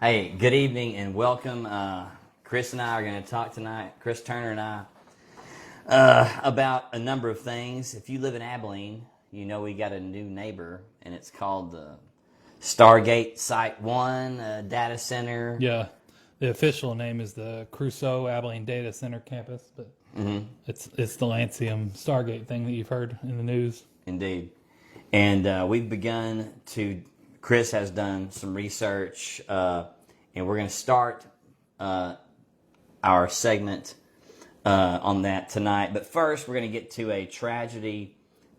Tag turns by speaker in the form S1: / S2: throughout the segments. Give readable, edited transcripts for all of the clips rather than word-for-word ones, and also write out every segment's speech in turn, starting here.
S1: Hey, good evening and welcome. Chris and I are going to talk tonight, Chris Turner and I, about a number of things. If you live in Abilene, you know we got a new neighbor, and it's called the Stargate Site 1 Data Center.
S2: Yeah, the official name is the Crusoe Abilene Data Center campus, but it's the Lancium Stargate thing that you've heard in the news.
S1: Indeed. And we've begun to, Chris has done some research, and we're going to start our segment on that tonight. But first, we're going to get to a tragedy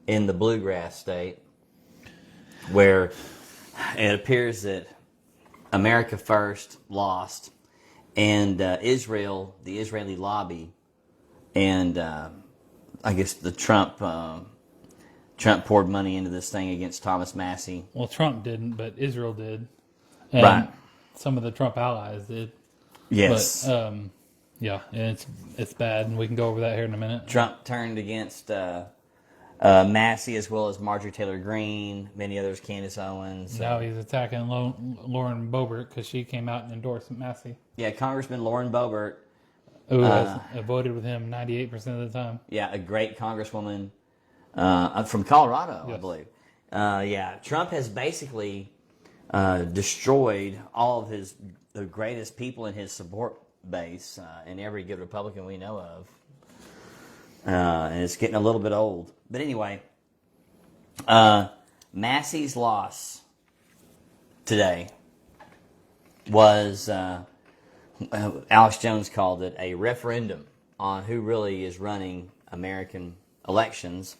S1: in the Bluegrass State where it appears that America First lost, and Israel, the Israeli lobby, and I guess the Trump poured money into this thing against Thomas Massie.
S2: Well, Trump didn't, but Israel did. And
S1: Right.
S2: some of the Trump allies did.
S1: Yes.
S2: But, yeah, and it's bad, and we can go over that here in a minute.
S1: Trump turned against Massie as well as Marjorie Taylor Greene, many others, Candace Owens.
S2: Now he's attacking Lauren Boebert because she came out and endorsed Massie,
S1: Yeah, Congressman Lauren Boebert.
S2: who has voted with him 98% of the time.
S1: Yeah, a great congresswoman from Colorado,
S2: Yes.
S1: I believe. Yeah, Trump has basically destroyed all of the greatest people in his support base, and every good Republican we know of. And it's getting a little bit old. But anyway, Massie's loss today was, Alex Jones called it a referendum on who really is running American elections,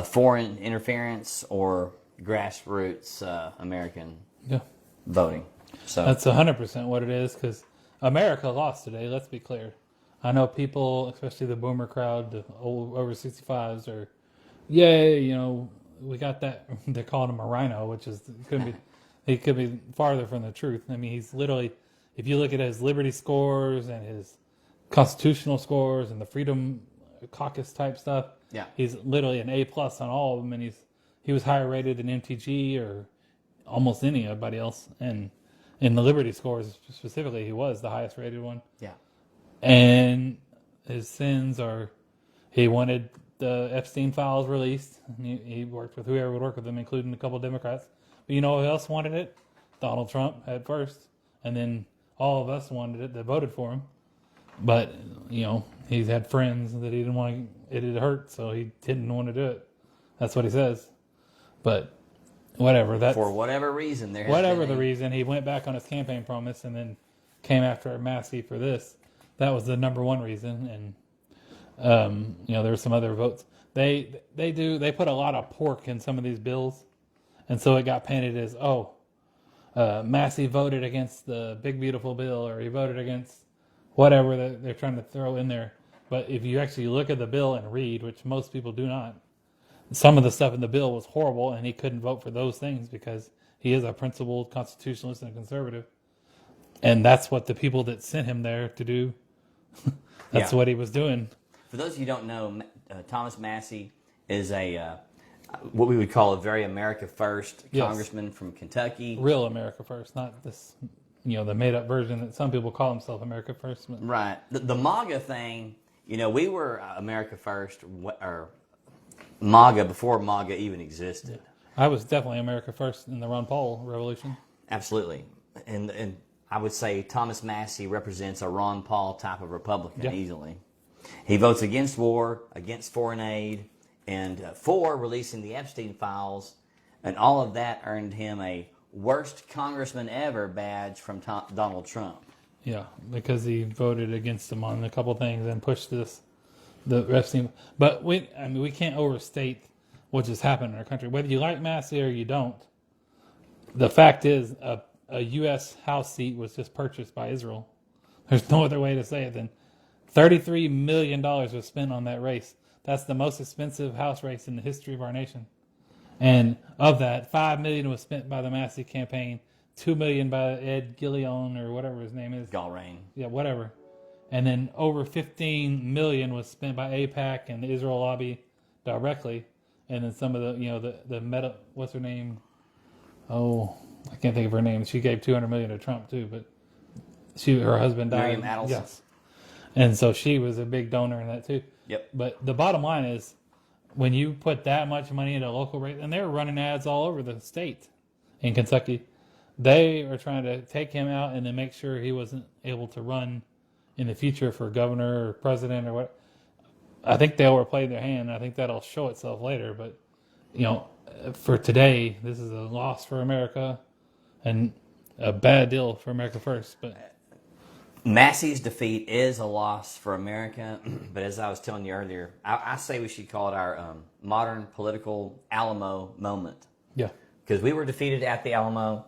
S1: foreign interference or grassroots American
S2: Yeah.
S1: voting. So
S2: That's 100% what it is, because America lost today, let's be clear. I know people, especially the boomer crowd, the old over 65s, are, yay, we got that. They're calling him a rhino, which is he could be farther from the truth. I mean, he's literally, if you look at his Liberty scores and his constitutional scores and the Freedom Caucus type stuff,
S1: yeah,
S2: he's literally an A+ on all of them, and he was higher rated than MTG or almost anybody else. And in the Liberty scores specifically, he was the highest rated one.
S1: yeah.
S2: And his sins are, he wanted the Epstein files released. He worked with whoever would work with him, including a couple of Democrats. But you know who else wanted it? Donald Trump at first. And then all of us wanted it that voted for him. But, he's had friends that he didn't want it to hurt, so he didn't want to do it. That's what he says. But whatever.
S1: For whatever reason,
S2: whatever the reason, he went back on his campaign promise and then came after Massie for this. That was the number one reason, and there were some other votes. They put a lot of pork in some of these bills, and so it got painted as Massie voted against the big beautiful bill, or he voted against whatever that they're trying to throw in there. But if you actually look at the bill and read, which most people do not, some of the stuff in the bill was horrible, and he couldn't vote for those things because he is a principled constitutionalist and a conservative, and that's what the people that sent him there to do. That's what he was doing.
S1: For those of you who don't know, Thomas Massie is what we would call a very America First congressman from Kentucky.
S2: Real America First, not this, the made-up version that some people call himself America First. But.
S1: Right. The MAGA thing, we were America First, or MAGA before MAGA even existed.
S2: I was definitely America First in the Ron Paul revolution.
S1: Absolutely. And I would say Thomas Massie represents a Ron Paul type of Republican easily. He votes against war, against foreign aid, and for releasing the Epstein files, and all of that earned him a worst congressman ever badge from Donald Trump.
S2: Yeah, because he voted against him on a couple things and pushed the Epstein. But we can't overstate what just happened in our country. Whether you like Massie or you don't, the fact is a U.S. House seat was just purchased by Israel. There's no other way to say it than $33 million was spent on that race. That's the most expensive House race in the history of our nation. And of that, $5 million was spent by the Massie campaign, $2 million by Ed Gilleon or whatever his name is.
S1: Galrain.
S2: Yeah, whatever. And then over $15 million was spent by AIPAC and the Israel lobby directly. And then some of the, the meta, what's her name? Oh, I can't think of her name. She gave $200 million to Trump too, but her husband died.
S1: Miriam Adelson.
S2: Yes, and so she was a big donor in that too.
S1: Yep.
S2: But the bottom line is, when you put that much money into a local race, and they were running ads all over the state in Kentucky, they are trying to take him out and then make sure he wasn't able to run in the future for governor or president or what. I think they overplayed their hand. I think that'll show itself later. But, for today, this is a loss for America and a bad deal for America First. But
S1: Massie's defeat is a loss for America, but as I was telling you earlier, I say we should call it our modern political Alamo moment.
S2: yeah,
S1: Because we were defeated at the Alamo,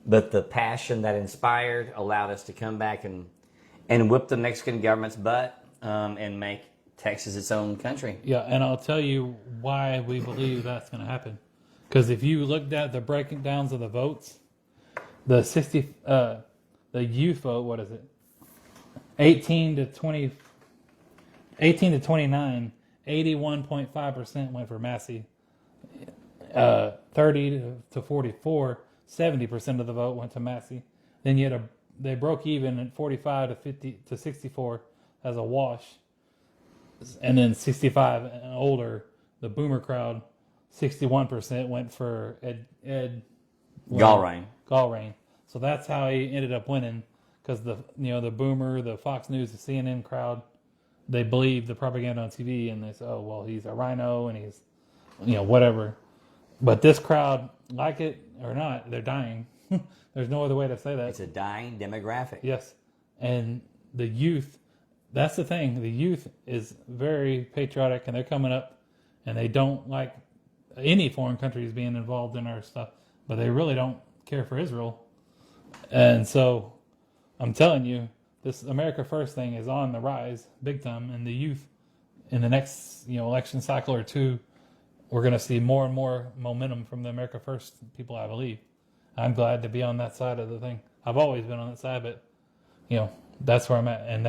S1: but the passion that inspired allowed us to come back and whip the Mexican government's butt and make Texas its own country.
S2: yeah, and I'll tell you why we believe that's going to happen. Because if you looked at the breaking downs of the votes, the youth vote, what is it? 18 to 29, 81.5% went for Massie. 30 to 44, 70% of the vote went to Massie. Then you had they broke even at 45 to 50 to 64 as a wash. And then 65 and older, the boomer crowd, 61% went for Ed
S1: Gallrain.
S2: So that's how he ended up winning, because the boomer, the Fox News, the CNN crowd, they believe the propaganda on TV, and they say, oh well, he's a rhino and he's whatever. But this crowd, like it or not, they're dying. There's no other way to say that.
S1: It's a dying demographic.
S2: Yes, and the youth. That's the thing. The youth is very patriotic, and they're coming up, and they don't like any foreign countries being involved in our stuff, but they really don't care for Israel. And so I'm telling you, this America First thing is on the rise big time, and the youth in the next election cycle or two, we're going to see more and more momentum from the America First people, I believe. I'm glad to be on that side of the thing. I've always been on that side, but that's where I'm at, and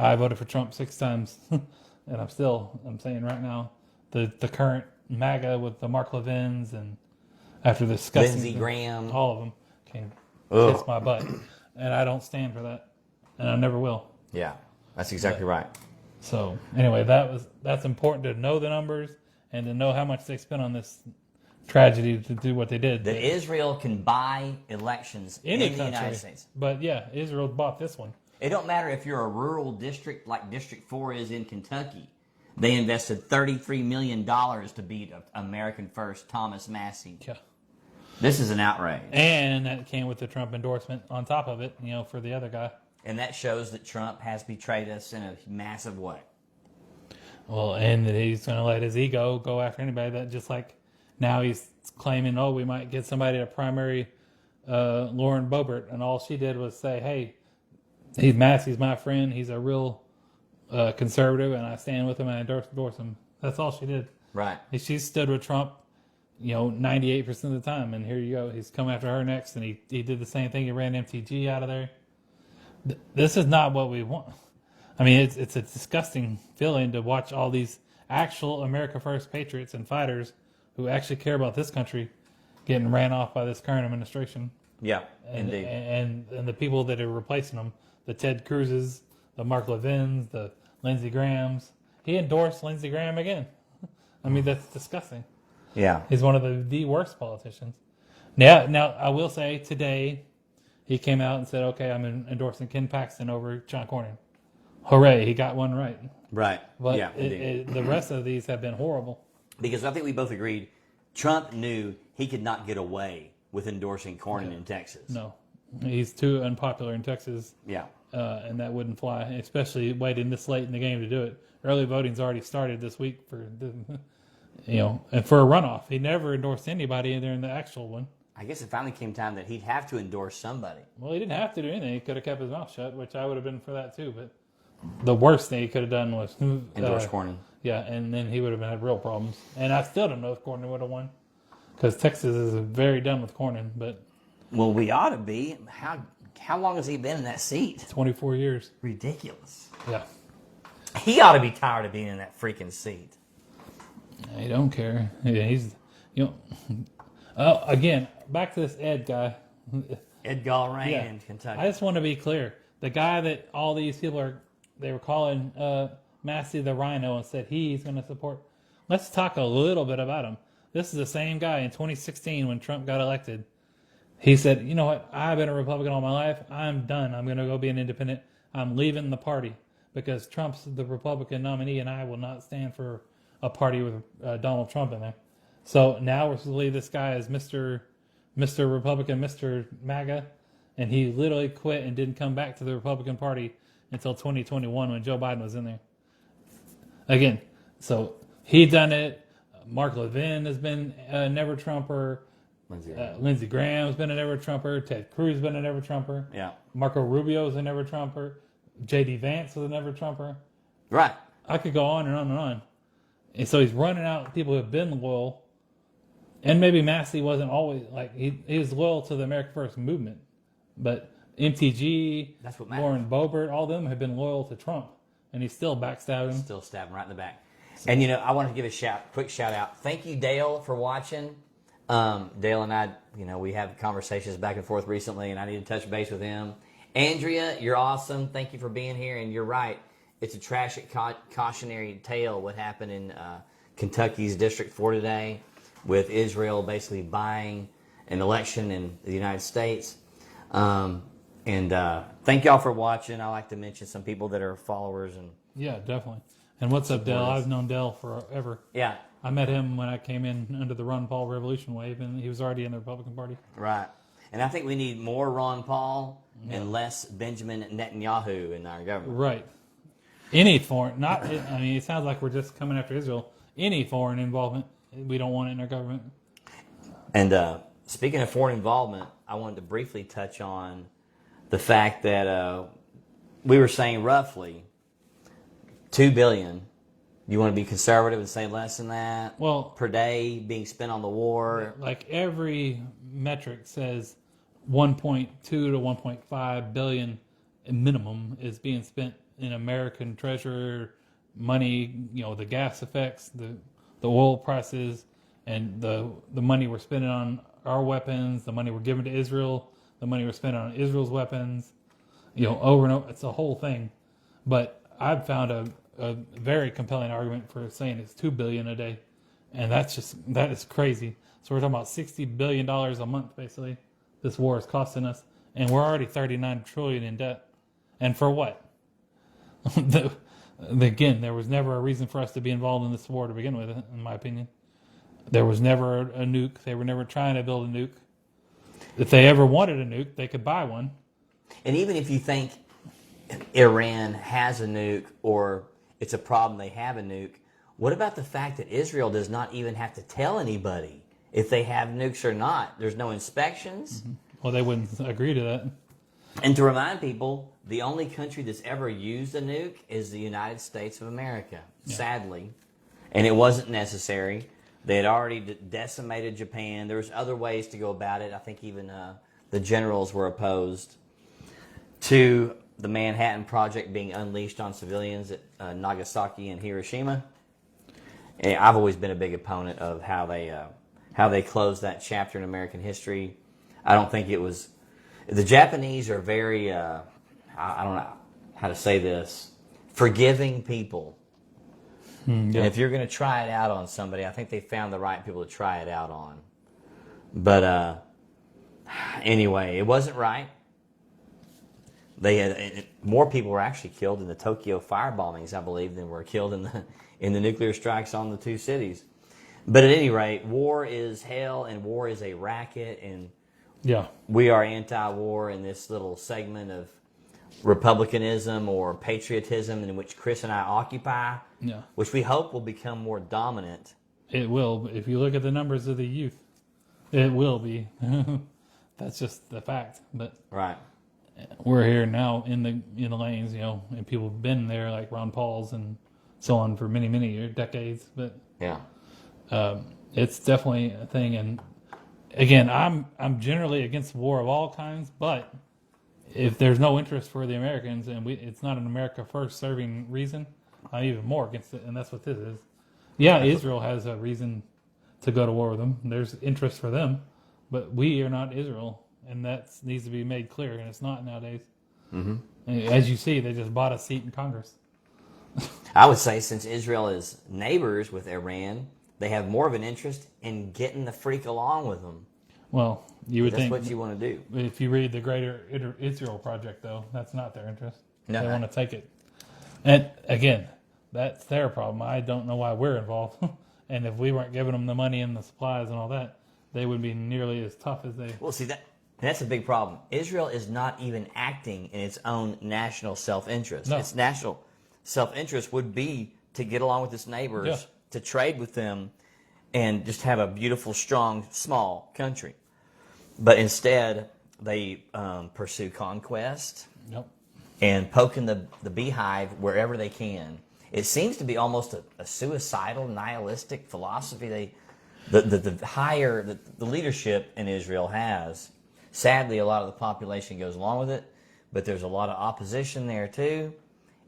S2: I voted for Trump 6 times, and I'm saying right now, the current MAGA with the Mark Levins and after discussing
S1: Lindsey Graham,
S2: all of them came kiss my butt, and I don't stand for that, and I never will.
S1: Yeah, that's exactly right.
S2: So anyway, that's important to know the numbers and to know how much they spent on this tragedy to do what they did.
S1: That Israel can buy elections in the United States.
S2: But yeah, Israel bought this one.
S1: It don't matter if you're a rural district like District 4 is in Kentucky. They invested $33 million to beat American First Thomas Massie.
S2: Yeah.
S1: This is an outrage.
S2: And that came with the Trump endorsement on top of it, for the other guy.
S1: And that shows that Trump has betrayed us in a massive way.
S2: Well, and he's going to let his ego go after anybody that just like now he's claiming, we might get somebody to primary Lauren Boebert. And all she did was say, hey, Massie's my friend. He's a real conservative, and I stand with him and I endorse him. That's all she did.
S1: Right.
S2: She stood with Trump, 98% of the time. And here you go. He's coming after her next, and he did the same thing. He ran MTG out of there. This is not what we want. I mean, it's a disgusting feeling to watch all these actual America First patriots and fighters who actually care about this country getting ran off by this current administration.
S1: Yeah,
S2: indeed.
S1: indeed.
S2: And the people that are replacing them, the Ted Cruzes, the Mark Levins, the Lindsey Grahams. He endorsed Lindsey Graham again. I mean, that's disgusting.
S1: Yeah.
S2: He's one of the worst politicians. Now, I will say today, he came out and said, okay, I'm endorsing Ken Paxton over John Cornyn. Hooray, he got one right.
S1: Right.
S2: But
S1: yeah,
S2: the rest of these have been horrible.
S1: Because I think we both agreed Trump knew he could not get away with endorsing Cornyn in Texas.
S2: No. He's too unpopular in Texas.
S1: Yeah.
S2: And that wouldn't fly, especially waiting this late in the game to do it. Early voting's already started this week and for a runoff. He never endorsed anybody during the actual one.
S1: I guess it finally came time that he'd have to endorse somebody.
S2: Well, he didn't have to do anything. He could have kept his mouth shut, which I would have been for that too. But the worst thing he could have done was
S1: Endorse Cornyn.
S2: Yeah, and then he would have had real problems. And I still don't know if Cornyn would have won, because Texas is very done with Cornyn. But
S1: well, we ought to be. How long has he been in that seat?
S2: 24 years.
S1: Ridiculous.
S2: Yeah.
S1: He ought to be tired of being in that freaking seat.
S2: He don't care. Yeah, he's again, back to this Ed guy.
S1: Edgar Rain
S2: Yeah.
S1: in Kentucky.
S2: I just want to be clear. The guy that all these people they were calling Massie the Rhino and said he's going to support. Let's talk a little bit about him. This is the same guy in 2016 when Trump got elected. He said, you know what? I've been a Republican all my life. I'm done. I'm going to go be an independent. I'm leaving the party because Trump's the Republican nominee and I will not stand for a party with Donald Trump in there. So now we're supposed to leave this guy as Mr. Republican, Mr. MAGA, and he literally quit and didn't come back to the Republican Party until 2021 when Joe Biden was in there. Again, so he done it. Mark Levin has been a never Trumper. Lindsey Graham's been a never Trumper. Ted Cruz has been a never Trumper.
S1: Yeah.
S2: Marco Rubio's a never Trumper. J.D. Vance was a never Trumper.
S1: Right.
S2: I could go on and on and on. And so he's running out people who have been loyal. And maybe Massie wasn't always like he was loyal to the America First movement, but MTG,
S1: That's what matters.
S2: Lauren Boebert, all of them have been loyal to Trump, and he's still backstabbing.
S1: Still stabbing right in the back. And I wanted to give a quick shout out. Thank you, Dale, for watching. Dale and I, we have conversations back and forth recently, and I need to touch base with him. Andrea, you're awesome. Thank you for being here. And you're right. It's a tragic cautionary tale what happened in Kentucky's District 4 today with Israel basically buying an election in the United States. And thank y'all for watching. I like to mention some people that are followers.
S2: Yeah, definitely. And what's up, Dale? I've known Dale forever.
S1: Yeah.
S2: I met him when I came in under the Ron Paul Revolution wave, and he was already in the Republican Party.
S1: Right. And I think we need more Ron Paul and less Benjamin Netanyahu in our government.
S2: Right. Any foreign, it sounds like we're just coming after Israel. Any foreign involvement, we don't want it in our government.
S1: And speaking of foreign involvement, I wanted to briefly touch on the fact that we were saying roughly $2 billion. You want to be conservative and say less than that? Per day being spent on the war?
S2: Like every metric says 1.2 to 1.5 billion minimum is being spent in American treasury money, the gas effects, the oil prices, and the money we're spending on our weapons, the money we're giving to Israel, the money we're spending on Israel's weapons, over and over. It's a whole thing. But I've found a very compelling argument for saying it's $2 billion a day, and that is crazy. So we're talking about $60 billion a month, basically. This war is costing us, and we're already $39 trillion in debt. And for what? Again, there was never a reason for us to be involved in this war to begin with, in my opinion. There was never a nuke. They were never trying to build a nuke. If they ever wanted a nuke, they could buy one.
S1: And even if you think Iran has a nuke or it's a problem they have a nuke, what about the fact that Israel does not even have to tell anybody if they have nukes or not? There's no inspections.
S2: Mm-hmm. Well, they wouldn't agree to that.
S1: And to remind people, the only country that's ever used a nuke is the United States of America, sadly. And it wasn't necessary. They had already decimated Japan. There was other ways to go about it. I think even the generals were opposed to the Manhattan Project being unleashed on civilians at Nagasaki and Hiroshima. And I've always been a big opponent of how they closed that chapter in American history. I don't think it was... The Japanese are very, I don't know how to say this, forgiving people. And if you're going to try it out on somebody, I think they found the right people to try it out on. But anyway, it wasn't right. They had more people were actually killed in the Tokyo fire bombings, I believe, than were killed in the nuclear strikes on the two cities. But at any rate, war is hell, and war is a racket, and we are anti-war in this little segment of republicanism or patriotism in which Chris and I occupy, which we hope will become more dominant. It
S2: will. If you look at the numbers of the youth, it will be. That's just the fact. But we're here now in the lanes, and people have been there like Ron Paul's and so on for many, many years, decades. But it's definitely a thing. And again, I'm generally against war of all kinds, but if there's no interest for the Americans and it's not an America First serving reason, I'm even more against it, and that's what this is. Yeah, Israel has a reason to go to war with them. There's interest for them, but we are not Israel, and that needs to be made clear, and it's not nowadays. As you see, they just bought a seat in Congress.
S1: I would say since Israel is neighbors with Iran, they have more of an interest in getting the freak along with them.
S2: Well, you would
S1: That's
S2: think
S1: what you want to do.
S2: if you read the Greater Israel Project, though, that's not their interest.
S1: No.
S2: They want to take it. And again, that's their problem. I don't know why we're involved. And if we weren't giving them the money and the supplies and all that, they wouldn't be nearly as tough as they.
S1: Well, see, that's a big problem. Israel is not even acting in its own national self-interest.
S2: No.
S1: Its national self-interest would be to get along with its neighbors, to trade with them, and just have a beautiful, strong, small country. But instead, they pursue conquest and poking the beehive wherever they can. It seems to be almost a suicidal, nihilistic philosophy the leadership in Israel has. Sadly, a lot of the population goes along with it, but there's a lot of opposition there too,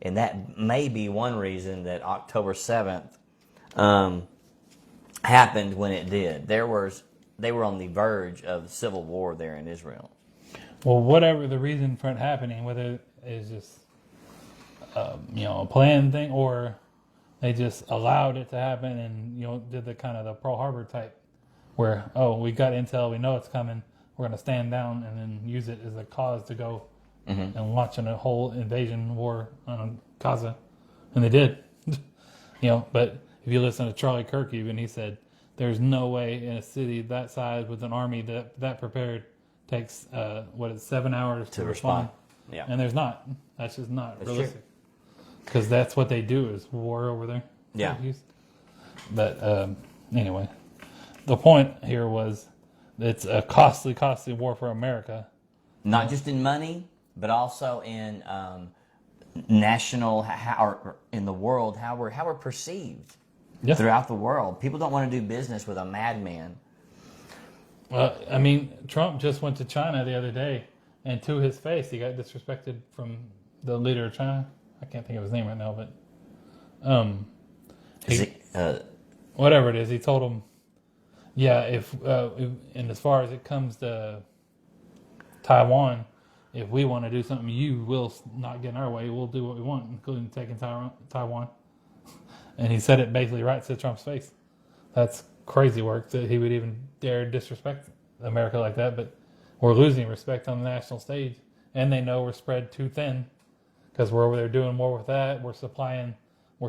S1: and that may be one reason that October 7th happened when it did. They were on the verge of civil war there in Israel.
S2: Well, whatever the reason for it happening, whether it's just a planned thing or they just allowed it to happen and did the kind of the Pearl Harbor type, where we got intel, we know it's coming, we're going to stand down and then use it as a cause to go and launch a whole invasion war on Gaza, and they did. But if you listen to Charlie Kirk, even he said there's no way in a city that size with an army that prepared takes 7 hours to respond.
S1: Yeah,
S2: and there's not. That's just not realistic. Because that's what they do is war over there.
S1: Yeah.
S2: But anyway, the point here was it's a costly war for America.
S1: Not just in money, but also in national or in the world, how we're perceived throughout the world. People don't want to do business with a madman.
S2: Trump just went to China the other day, and to his face, he got disrespected from the leader of China. I can't think of his name right now, but whatever it is, he told him, if and as far as it comes to Taiwan, if we want to do something, you will not get in our way. We'll do what we want, including taking Taiwan. And he said it basically right to Trump's face. That's crazy work that he would even dare disrespect America like that. But we're losing respect on the national stage, and they know we're spread too thin. Because we're over there doing more with that. We're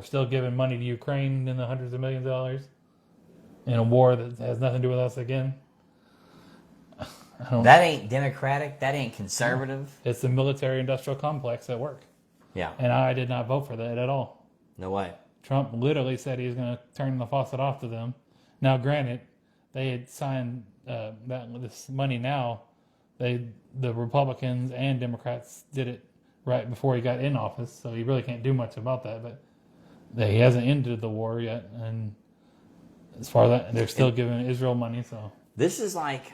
S2: still giving money to Ukraine in the hundreds of millions of dollars in a war that has nothing to do with us again.
S1: That ain't democratic. That ain't conservative.
S2: It's the military-industrial complex at work.
S1: Yeah.
S2: And I did not vote for that at all.
S1: No way.
S2: Trump literally said he was going to turn the faucet off to them. Now, granted, they had signed this money now. The Republicans and Democrats did it right before he got in office, so he really can't do much about that. But he hasn't ended the war yet, and as far as that, they're still giving Israel money. So
S1: this is like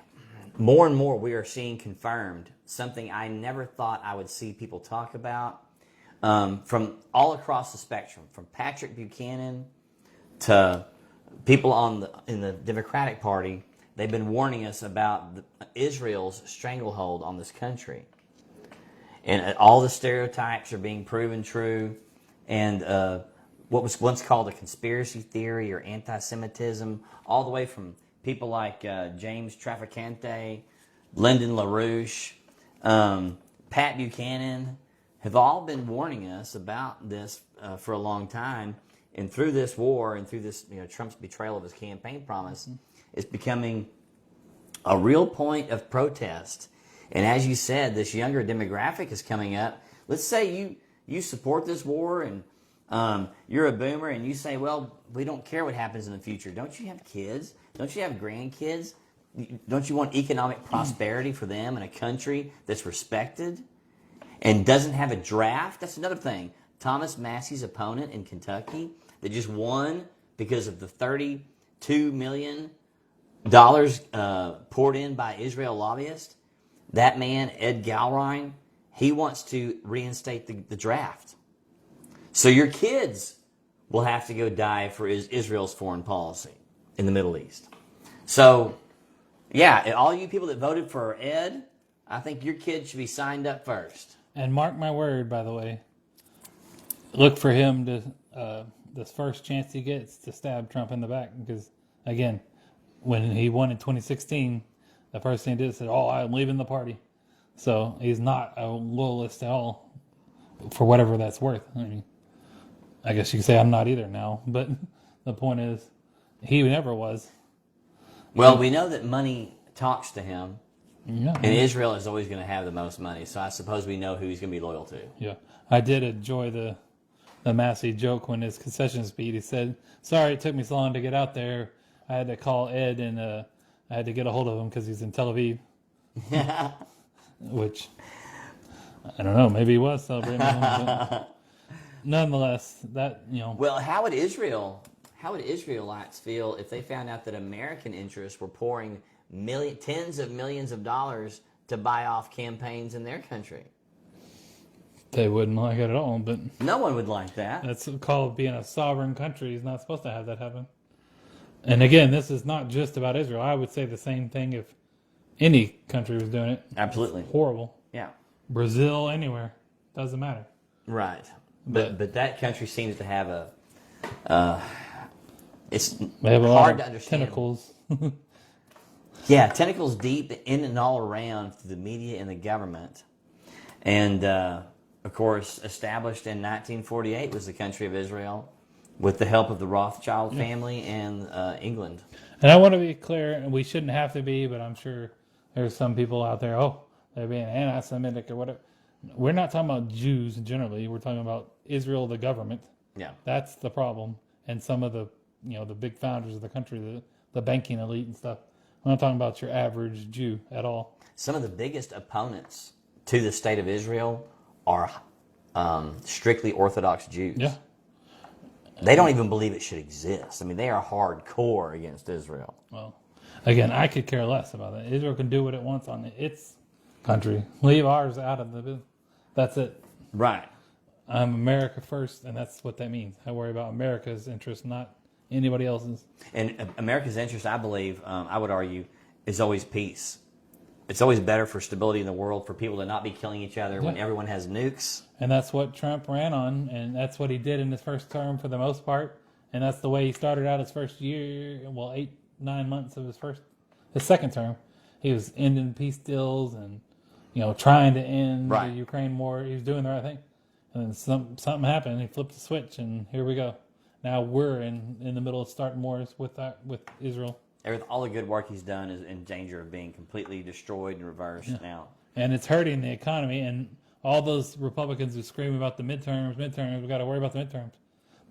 S1: more and more we are seeing confirmed something I never thought I would see people talk about from all across the spectrum, from Patrick Buchanan to people in the Democratic Party. They've been warning us about Israel's stranglehold on this country. And all the stereotypes are being proven true. And what was once called a conspiracy theory or anti-Semitism, all the way from people like James Traficante, Lyndon LaRouche, Pat Buchanan, have all been warning us about this for a long time. And through this war and through this, Trump's betrayal of his campaign promise, it's becoming a real point of protest. And as you said, this younger demographic is coming up. Let's say you support this war and you're a boomer and you say, well, we don't care what happens in the future. Don't you have kids? Don't you have grandkids? Don't you want economic prosperity for them in a country that's respected and doesn't have a draft? That's another thing. Thomas Massie's opponent in Kentucky that just won because of the $32 million poured in by Israel lobbyists. That man, Ed Galrine, he wants to reinstate the draft. So your kids will have to go die for Israel's foreign policy in the Middle East. So, yeah, all you people that voted for Ed, I think your kid should be signed up first.
S2: And mark my word, by the way, look for him to this first chance he gets to stab Trump in the back. Because again, when he won in 2016, the first thing he did said, "Oh, I'm leaving the party." So he's not a loyalist at all, for whatever that's worth. I mean, I guess you could say I'm not either now, but the point is, he never was.
S1: Well, we know that money talks to him.
S2: Yeah.
S1: And Israel is always going to have the most money, so I suppose we know who he's going to be loyal to.
S2: Yeah, I did enjoy the Massie joke when his concession speech. He said, "Sorry, it took me so long to get out there. I had to call Ed, and I had to get a hold of him because he's in Tel Aviv." Which I don't know. Maybe he was celebrating. But nonetheless, that
S1: Well, how would Israelites feel if they found out that American interests were pouring tens of millions of dollars to buy off campaigns in their country?
S2: They wouldn't like it at all. But
S1: no one would like that.
S2: That's called being a sovereign country. He's not supposed to have that happen. And again, this is not just about Israel. I would say the same thing if any country was doing it.
S1: Absolutely.
S2: It's horrible.
S1: Yeah.
S2: Brazil, anywhere. Doesn't matter.
S1: Right. But that country seems to have it's
S2: they have a
S1: hard
S2: lot
S1: to
S2: of
S1: understand.
S2: Tentacles.
S1: Yeah, tentacles deep in and all around through the media and the government. And, of course, established in 1948 was the country of Israel with the help of the Rothschild family and England.
S2: And I want to be clear, and we shouldn't have to be, but I'm sure there's some people out there, they're being anti-Semitic or whatever. We're not talking about Jews generally. We're talking about Israel, the government.
S1: Yeah.
S2: That's the problem. And some of the, the big founders of the country, the banking elite and stuff. I'm not talking about your average Jew at all.
S1: Some of the biggest opponents to the state of Israel are strictly Orthodox Jews.
S2: Yeah.
S1: They don't even believe it should exist. I mean, they are hardcore against Israel.
S2: Well, again, I could care less about that. Israel can do what it wants on its country. Leave ours out of the business. That's it.
S1: Right.
S2: I'm America first, and that's what that means. I worry about America's interest, not anybody else's.
S1: And America's interest, I believe, I would argue, is always peace. It's always better for stability in the world for people to not be killing each other when everyone has nukes.
S2: And that's what Trump ran on, and that's what he did in his first term for the most part. And that's the way he started out his first year, 8-9 months of his second term. He was ending peace deals and, trying to end the Ukraine war. He was doing the right thing. And then something happened. He flipped the switch, and here we go. Now we're in the middle of starting wars with Israel.
S1: All the good work he's done is in danger of being completely destroyed and reversed now.
S2: And it's hurting the economy. And all those Republicans who scream about the midterms, we got to worry about the midterms.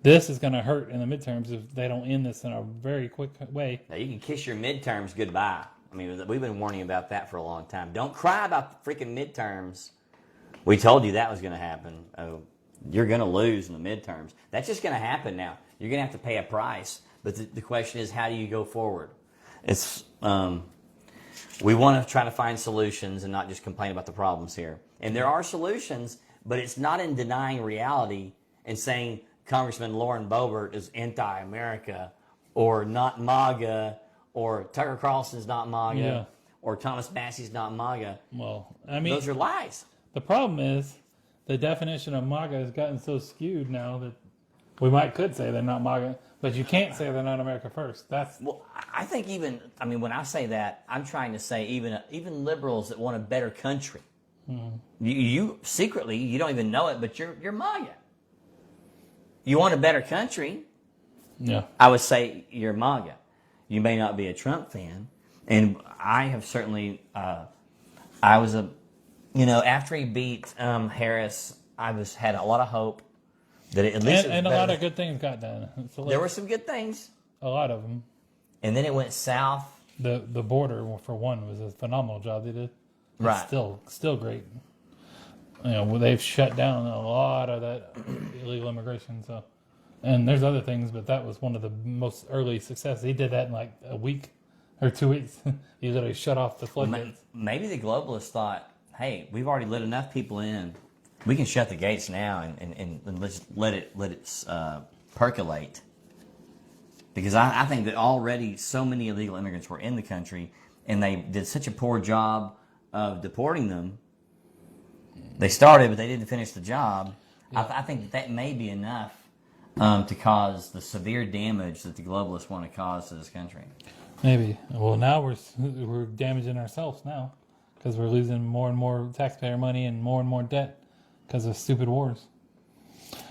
S2: This is going to hurt in the midterms if they don't end this in a very quick way.
S1: Now, you can kiss your midterms goodbye. I mean, we've been warning about that for a long time. Don't cry about the freaking midterms. We told you that was going to happen. Oh, you're going to lose in the midterms. That's just going to happen now. You're going to have to pay a price. But the question is, how do you go forward? It's we want to try to find solutions and not just complain about the problems here. And there are solutions, but it's not in denying reality and saying Congressman Lauren Boebert is anti-America or not MAGA or Tucker Carlson's not MAGA or Thomas Massie's not MAGA.
S2: Well, I mean,
S1: those are lies.
S2: The problem is the definition of MAGA has gotten so skewed now that we could say they're not MAGA, but you can't say they're not America First.
S1: Well, I think when I say that, I'm trying to say even liberals that want a better country. Mm-hmm. You secretly, you don't even know it, but you're MAGA. You want a better country.
S2: Yeah.
S1: I would say you're MAGA. You may not be a Trump fan, and I have certainly. I was after he beat Harris, I had a lot of hope that at least
S2: and a lot of good things got done.
S1: There were some good things.
S2: A lot of them.
S1: And then it went south.
S2: The border, for one, was a phenomenal job they did.
S1: Right.
S2: It's still great. They've shut down a lot of that illegal immigration. So, and there's other things, but that was one of the most early successes. He did that in like a week or 2 weeks. He literally shut off the floodgates.
S1: Maybe the globalists thought, hey, we've already let enough people in. We can shut the gates now and let's let it percolate. Because I think that already so many illegal immigrants were in the country, and they did such a poor job of deporting them. They started, but they didn't finish the job. Yeah. I think that may be enough to cause the severe damage that the globalists want to cause to this country.
S2: Maybe. Well, now we're damaging ourselves now because we're losing more and more taxpayer money and more debt because of stupid wars.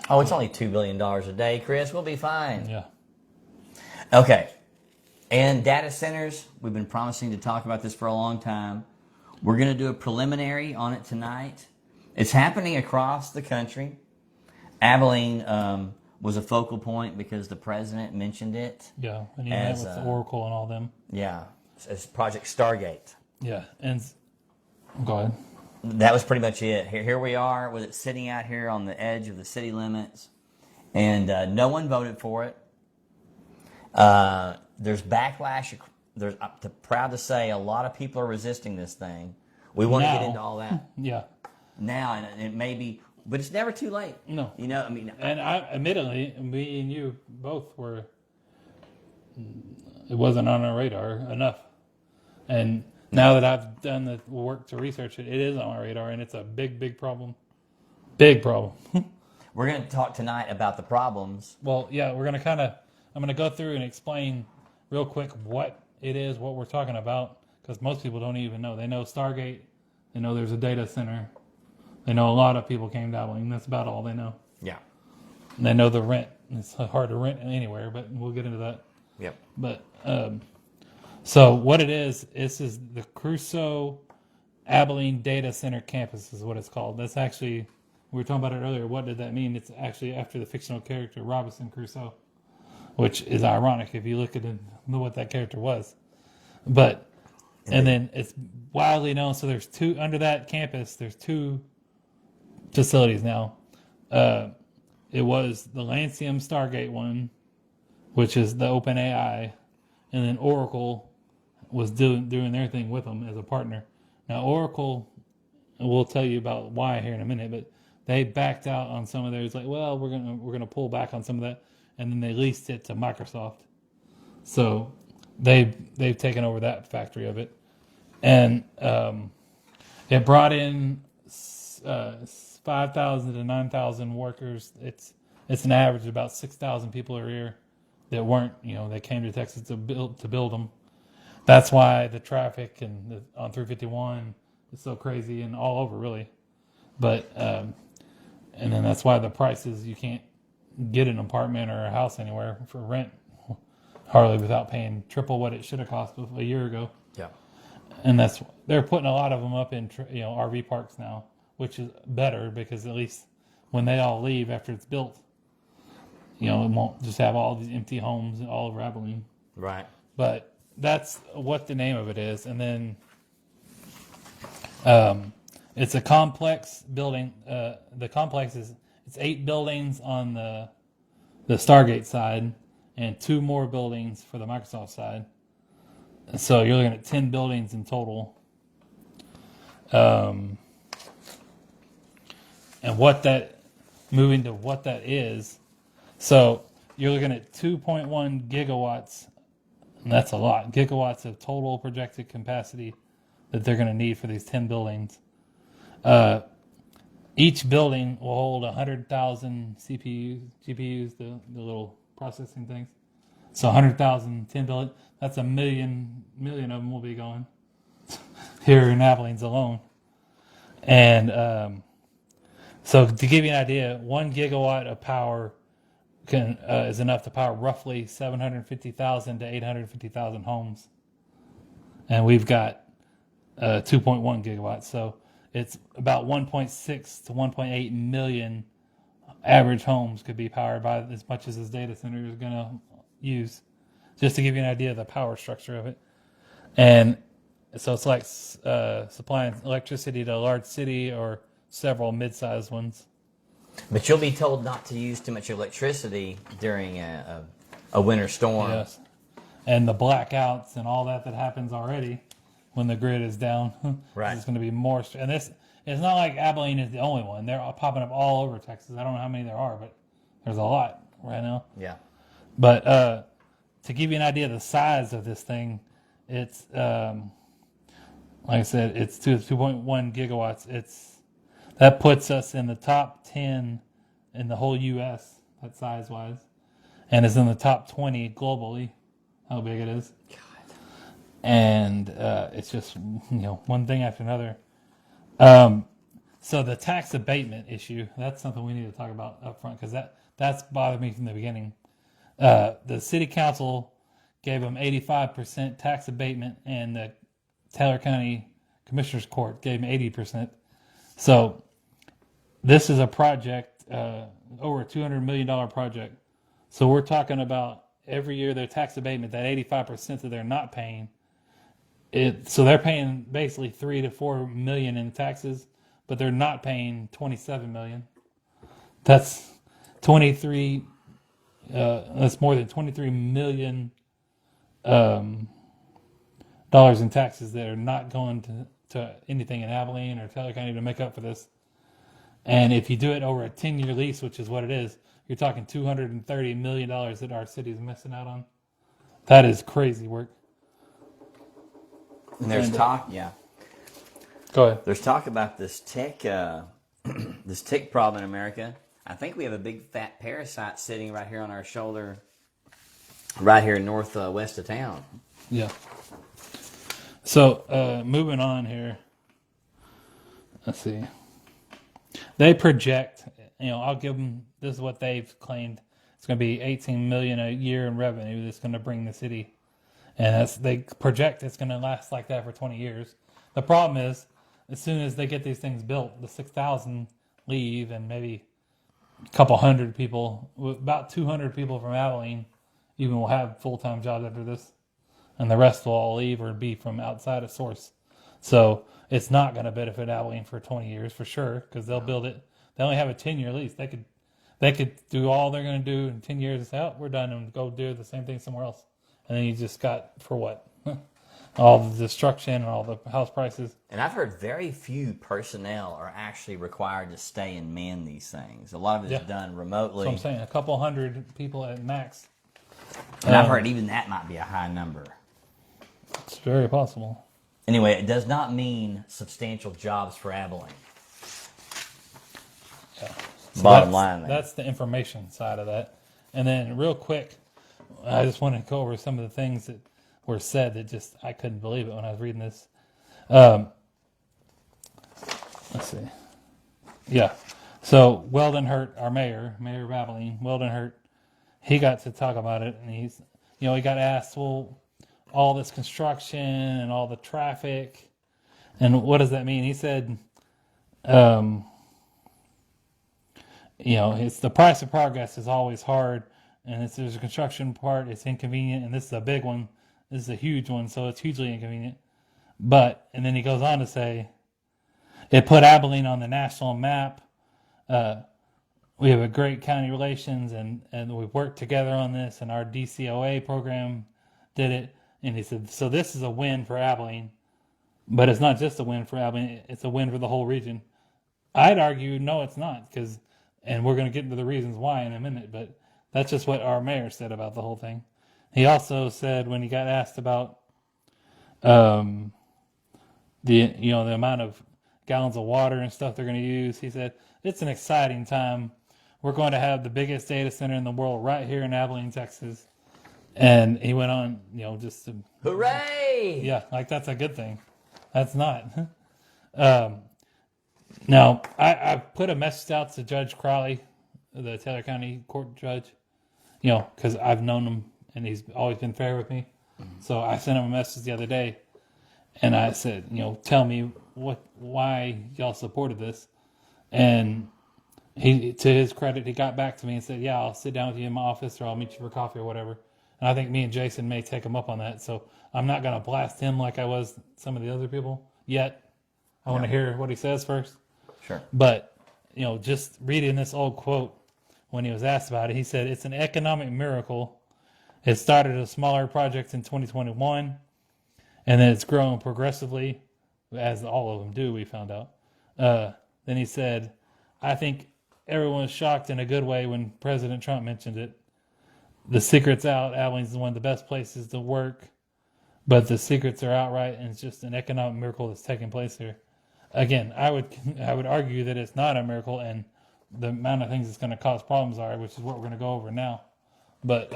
S1: Oh, it's only $2 billion a day, Chris. We'll be fine.
S2: Yeah.
S1: Okay. And data centers, we've been promising to talk about this for a long time. We're going to do a preliminary on it tonight. It's happening across the country. Abilene was a focal point because the president mentioned it.
S2: Yeah, and he met with Oracle and all them.
S1: Yeah, it's Project Stargate.
S2: Yeah, and go ahead.
S1: That was pretty much it. Here we are with it sitting out here on the edge of the city limits, and no one voted for it. There's backlash. I'm proud to say a lot of people are resisting this thing. We want to get into all that.
S2: Yeah.
S1: Now, and it may be, but it's never too late.
S2: No.
S1: You know, I mean.
S2: And admittedly, me and you both were, it wasn't on our radar enough. And now that I've done the work to research it, it is on our radar, and it's a big problem. Big problem.
S1: We're going to talk tonight about the problems.
S2: Well, yeah, I'm going to go through and explain real quick what it is, what we're talking about, because most people don't even know. They know Stargate. They know there's a data center. They know a lot of people came to Abilene. That's about all they know.
S1: Yeah.
S2: And they know the rent. It's hard to rent anywhere, but we'll get into that.
S1: Yep.
S2: But so what it is, this is the Crusoe Abilene Data Center Campus is what it's called. That's actually, we were talking about it earlier. What did that mean? It's actually after the fictional character Robinson Crusoe, which is ironic if you look at it, know what that character was. But, and then it's widely known. So there's two, under that campus, there's two facilities now. It was the Lancium Stargate one, which is the open AI, and then Oracle was doing their thing with them as a partner. Now Oracle, we'll tell you about why here in a minute, but they backed out on some of theirs. Like, well, we're gonna pull back on some of that, and then they leased it to Microsoft. So they've taken over that factory of it, and it brought in 5,000 to 9,000 workers. It's an average of about 6,000 people a year that weren't, they came to Texas to build them. That's why the traffic on 351 is so crazy and all over really. But and then that's why the prices, you can't get an apartment or a house anywhere for rent hardly without paying triple what it should have cost a year ago.
S1: Yeah.
S2: And they're putting a lot of them up in RV parks now, which is better because at least when they all leave after it's built, it won't just have all these empty homes all over Abilene.
S1: Right.
S2: But that's what the name of it is. And then it's a complex building. The complex it's 8 buildings on the Stargate side and 2 more buildings for the Microsoft side. So you're looking at 10 buildings in total. And moving to what that is. So you're looking at 2.1 gigawatts, and that's a lot. Gigawatts of total projected capacity that they're going to need for these 10 buildings. Each building will hold 100,000 GPUs, the little processing things. So 100,000, 10 buildings. That's a million of them will be going here in Abilene's alone. And so to give you an idea, 1 gigawatt of power is enough to power roughly 750,000 to 850,000 homes. And we've got 2.1 gigawatts. So it's about 1.6 to 1.8 million average homes could be powered by as much as this data center is going to use, just to give you an idea of the power structure of it. And so it's like supplying electricity to a large city or several mid-sized ones.
S1: But you'll be told not to use too much electricity during a winter storm.
S2: Yes. And the blackouts and all that happens already when the grid is down.
S1: Right.
S2: It's going to be more. And it's not like Abilene is the only one. They're popping up all over Texas. I don't know how many there are, but there's a lot right now.
S1: Yeah.
S2: But to give you an idea of the size of this thing, it's like I said, it's 2.1 gigawatts. That puts us in the top 10 in the whole U.S. that size wise, and is in the top 20 globally. How big it is. And it's just one thing after another. So the tax abatement issue, that's something we need to talk about up front, because that's bothered me from the beginning. The city council gave them 85% tax abatement, and the Taylor County Commissioners Court gave them 80%. So this is a project, over a $200 million project. So we're talking about every year their tax abatement, that 85% that they're not paying. So they're paying basically $3 to $4 million in taxes, but they're not paying $27 million. That's 23. That's more than $23 million dollars in taxes that are not going to anything in Abilene or Taylor County to make up for this. And if you do it over a 10-year lease, which is what it is, you're talking $230 million that our city is missing out on. That is crazy work.
S1: And there's talk, yeah.
S2: Go ahead.
S1: There's talk about this tick problem in America. I think we have a big fat parasite sitting right here on our shoulder, right here northwest of town.
S2: Yeah. So moving on here. Let's see. They project, I'll give them, this is what they've claimed. It's going to be $18 million a year in revenue that's going to bring the city. And they project it's going to last like that for 20 years. The problem is, as soon as they get these things built, the 6,000 leave, and maybe a couple hundred people, about 200 people from Abilene even will have full-time jobs after this. And the rest will all leave or be from outside of source. So it's not going to benefit Abilene for 20 years for sure, because they'll build it. They only have a 10-year lease. They could do all they're going to do in 10 years and say, oh, we're done, and go do the same thing somewhere else. And then you just got, for what? All the destruction and all the house prices.
S1: And I've heard very few personnel are actually required to stay and man these things. A lot of it is done remotely.
S2: So I'm saying a couple hundred people at max.
S1: And I've heard even that might be a high number.
S2: It's very possible.
S1: Anyway, it does not mean substantial jobs for Abilene.
S2: Yeah. So
S1: Bottom line.
S2: That's the information side of that. And then real quick, I just want to go over some of the things that were said that just, I couldn't believe it when I was reading this. Let's see. Yeah. So Weldon Hurt, our mayor of Abilene, Weldon Hurt, he got to talk about it, and he got asked, well, all this construction and all the traffic, and what does that mean? He said, it's the price of progress is always hard, and if there's a construction part, it's inconvenient, and this is a big one. This is a huge one, so it's hugely inconvenient. But, and then he goes on to say, it put Abilene on the national map. We have a great county relations, and we've worked together on this, and our DCOA program did it. And he said, so this is a win for Abilene, but it's not just a win for Abilene, it's a win for the whole region. I'd argue, no, it's not, and we're going to get into the reasons why in a minute, but that's just what our mayor said about the whole thing. He also said, when he got asked about the amount of gallons of water and stuff they're going to use, he said, it's an exciting time. We're going to have the biggest data center in the world right here in Abilene, Texas. And he went on, just to...
S1: Hooray!
S2: Yeah, like that's a good thing. That's not. Now, I put a message out to Judge Crowley, the Taylor County Court judge, because I've known him and he's always been fair with me. Mm-hmm. So I sent him a message the other day, and I said, tell me why y'all supported this. And he, to his credit, he got back to me and said, yeah, I'll sit down with you in my office, or I'll meet you for coffee or whatever. And I think me and Jason may take him up on that. So I'm not going to blast him like I was some of the other people yet. I want to hear what he says first.
S1: Sure.
S2: But, just reading this old quote when he was asked about it, he said, it's an economic miracle. It started as smaller projects in 2021, and then it's grown progressively, as all of them do, we found out. Then he said, I think everyone was shocked in a good way when President Trump mentioned it. The secret's out. Abilene's is one of the best places to work. but the secrets are outright, and it's just an economic miracle that's taking place here. Again, I would argue that it's not a miracle, and the amount of things it's going to cause problems are, which is what we're going to go over now. But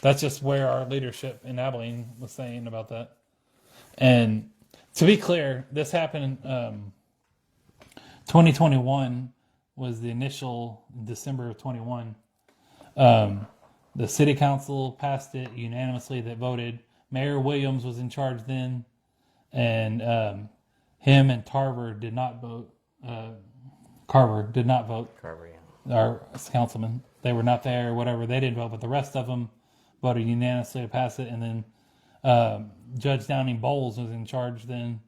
S2: that's just where our leadership in Abilene was saying about that. And to be clear, this happened 2021 was the initial December of 21. The city council passed it unanimously that voted. Mayor Williams was in charge then, and him and Tarver did not vote. Carver did not vote.
S1: Carver, yeah.
S2: Our councilman. They were not there or whatever. They didn't vote, but the rest of them voted unanimously to pass it. And then Judge Downing Bowles was in charge then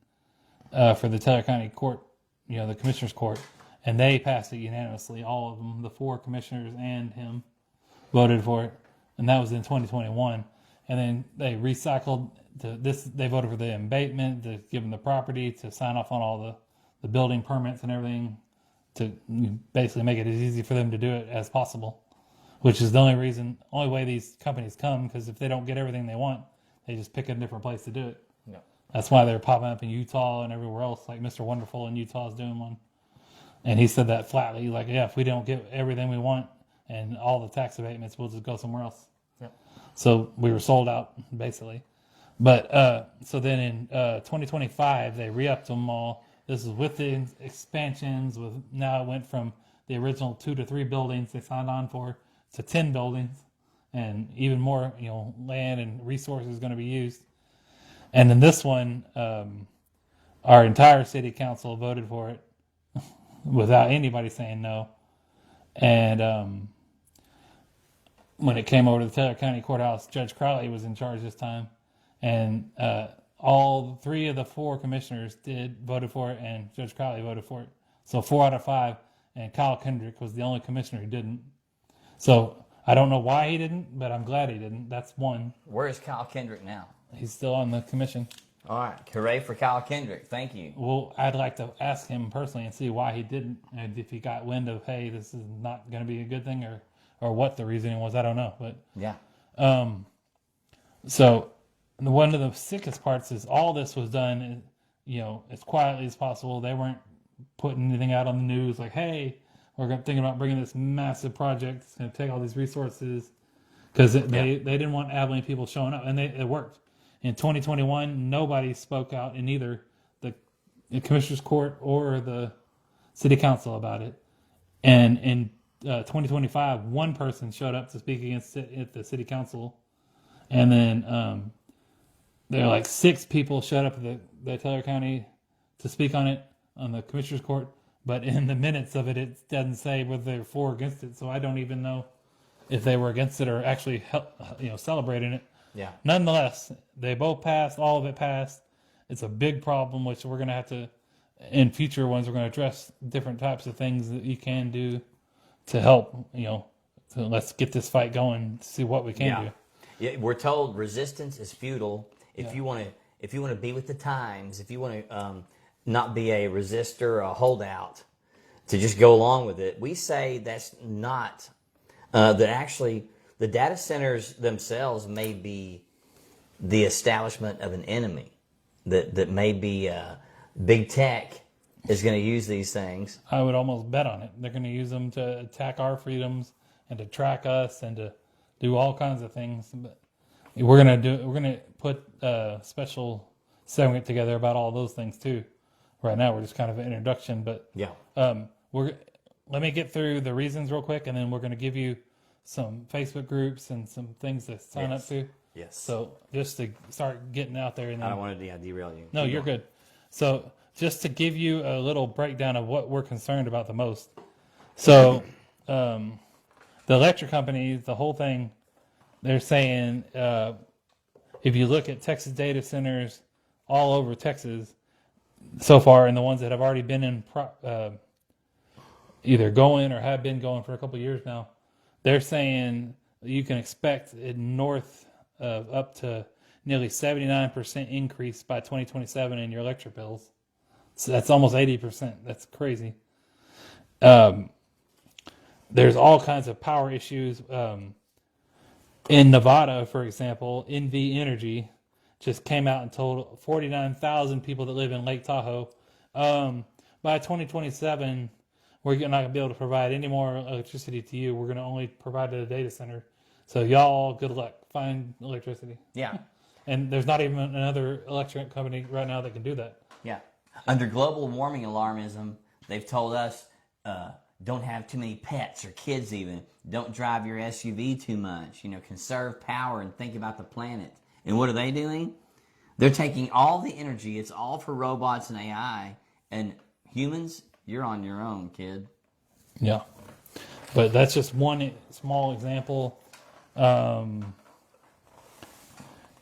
S2: for the Taylor County Court, the Commissioner's Court. And they passed it unanimously. All of them, the 4 commissioners and him, voted for it. And that was in 2021. And then they recycled this. They voted for the abatement, to give them the property, to sign off on all the building permits and everything, to basically make it as easy for them to do it as possible, which is the only way these companies come, because if they don't get everything they want, they just pick a different place to do it.
S1: Yeah.
S2: That's why they're popping up in Utah and everywhere else, like Mr. Wonderful in Utah is doing one. And he said that flatly, like, yeah, if we don't get everything we want and all the tax abatements, we'll just go somewhere else.
S1: Yeah.
S2: So we were sold out, basically. But so then in 2025, they re-upped them all. This is with the expansions. Now it went from the original 2 to 3 buildings they signed on for to 10 buildings, and even more, land and resources going to be used. And then this one, our entire city council voted for it without anybody saying no. And when it came over to the Taylor County Courthouse, Judge Crowley was in charge this time, and all 3 of the 4 commissioners voted for it, and Judge Crowley voted for it. So 4 out of 5, and Kyle Kendrick was the only commissioner who didn't. So I don't know why he didn't, but I'm glad he didn't. That's one.
S1: Where is Kyle Kendrick now?
S2: He's still on the commission.
S1: All right. Hooray for Kyle Kendrick. Thank you.
S2: Well, I'd like to ask him personally and see why he didn't, and if he got wind of, hey, this is not going to be a good thing, or what the reasoning was. I don't know. But
S1: yeah.
S2: So one of the sickest parts is all this was done, as quietly as possible. They weren't putting anything out on the news like, hey, we're thinking about bringing this massive project. It's going to take all these resources, because they didn't want Abilene people showing up, and it worked. In 2021, nobody spoke out in either the Commissioner's Court or the City Council about it. And in 2025, one person showed up to speak against it at the City Council. And then there are like 6 people showed up at the Taylor County to speak on it on the Commissioner's Court. But in the minutes of it, it doesn't say whether they're for or against it. So I don't even know if they were against it or actually celebrating it.
S1: Yeah.
S2: Nonetheless, they both passed. All of it passed. It's a big problem, which we're going to have to, in future ones, we're going to address different types of things that you can do to help, let's get this fight going, see what we can do.
S1: Yeah, we're told resistance is futile. If you want to be with the times, if you want to not be a resistor or a holdout, to just go along with it, we say that's not, that actually the data centers themselves may be the establishment of an enemy, that may be big tech is going to use these things.
S2: I would almost bet on it. They're going to use them to attack our freedoms and to track us and to do all kinds of things. But we're going to put a special segment together about all those things too. Right now, we're just kind of an introduction, but
S1: yeah,
S2: let me get through the reasons real quick, and then we're going to give you some Facebook groups and some things to sign up to.
S1: Yes.
S2: So just to start getting out there. And then,
S1: I don't want to derail you.
S2: No, you're good. So just to give you a little breakdown of what we're concerned about the most. So the electric companies, the whole thing, they're saying if you look at Texas data centers all over Texas so far, and the ones that have already been in either going or have been going for a couple of years now, they're saying you can expect it north of up to nearly 79% increase by 2027 in your electric bills. So that's almost 80%. That's crazy. There's all kinds of power issues. In Nevada, for example, NV Energy just came out and told 49,000 people that live in Lake Tahoe, by 2027, we're not going to be able to provide any more electricity to you. We're going to only provide it at a data center. So y'all, good luck. Find electricity.
S1: Yeah.
S2: And there's not even another electric company right now that can do that.
S1: Yeah. Under global warming alarmism, they've told us don't have too many pets or kids even. Don't drive your SUV too much. Conserve power and think about the planet. And what are they doing? They're taking all the energy. It's all for robots and AI. And humans, you're on your own, kid.
S2: Yeah. But that's just one small example.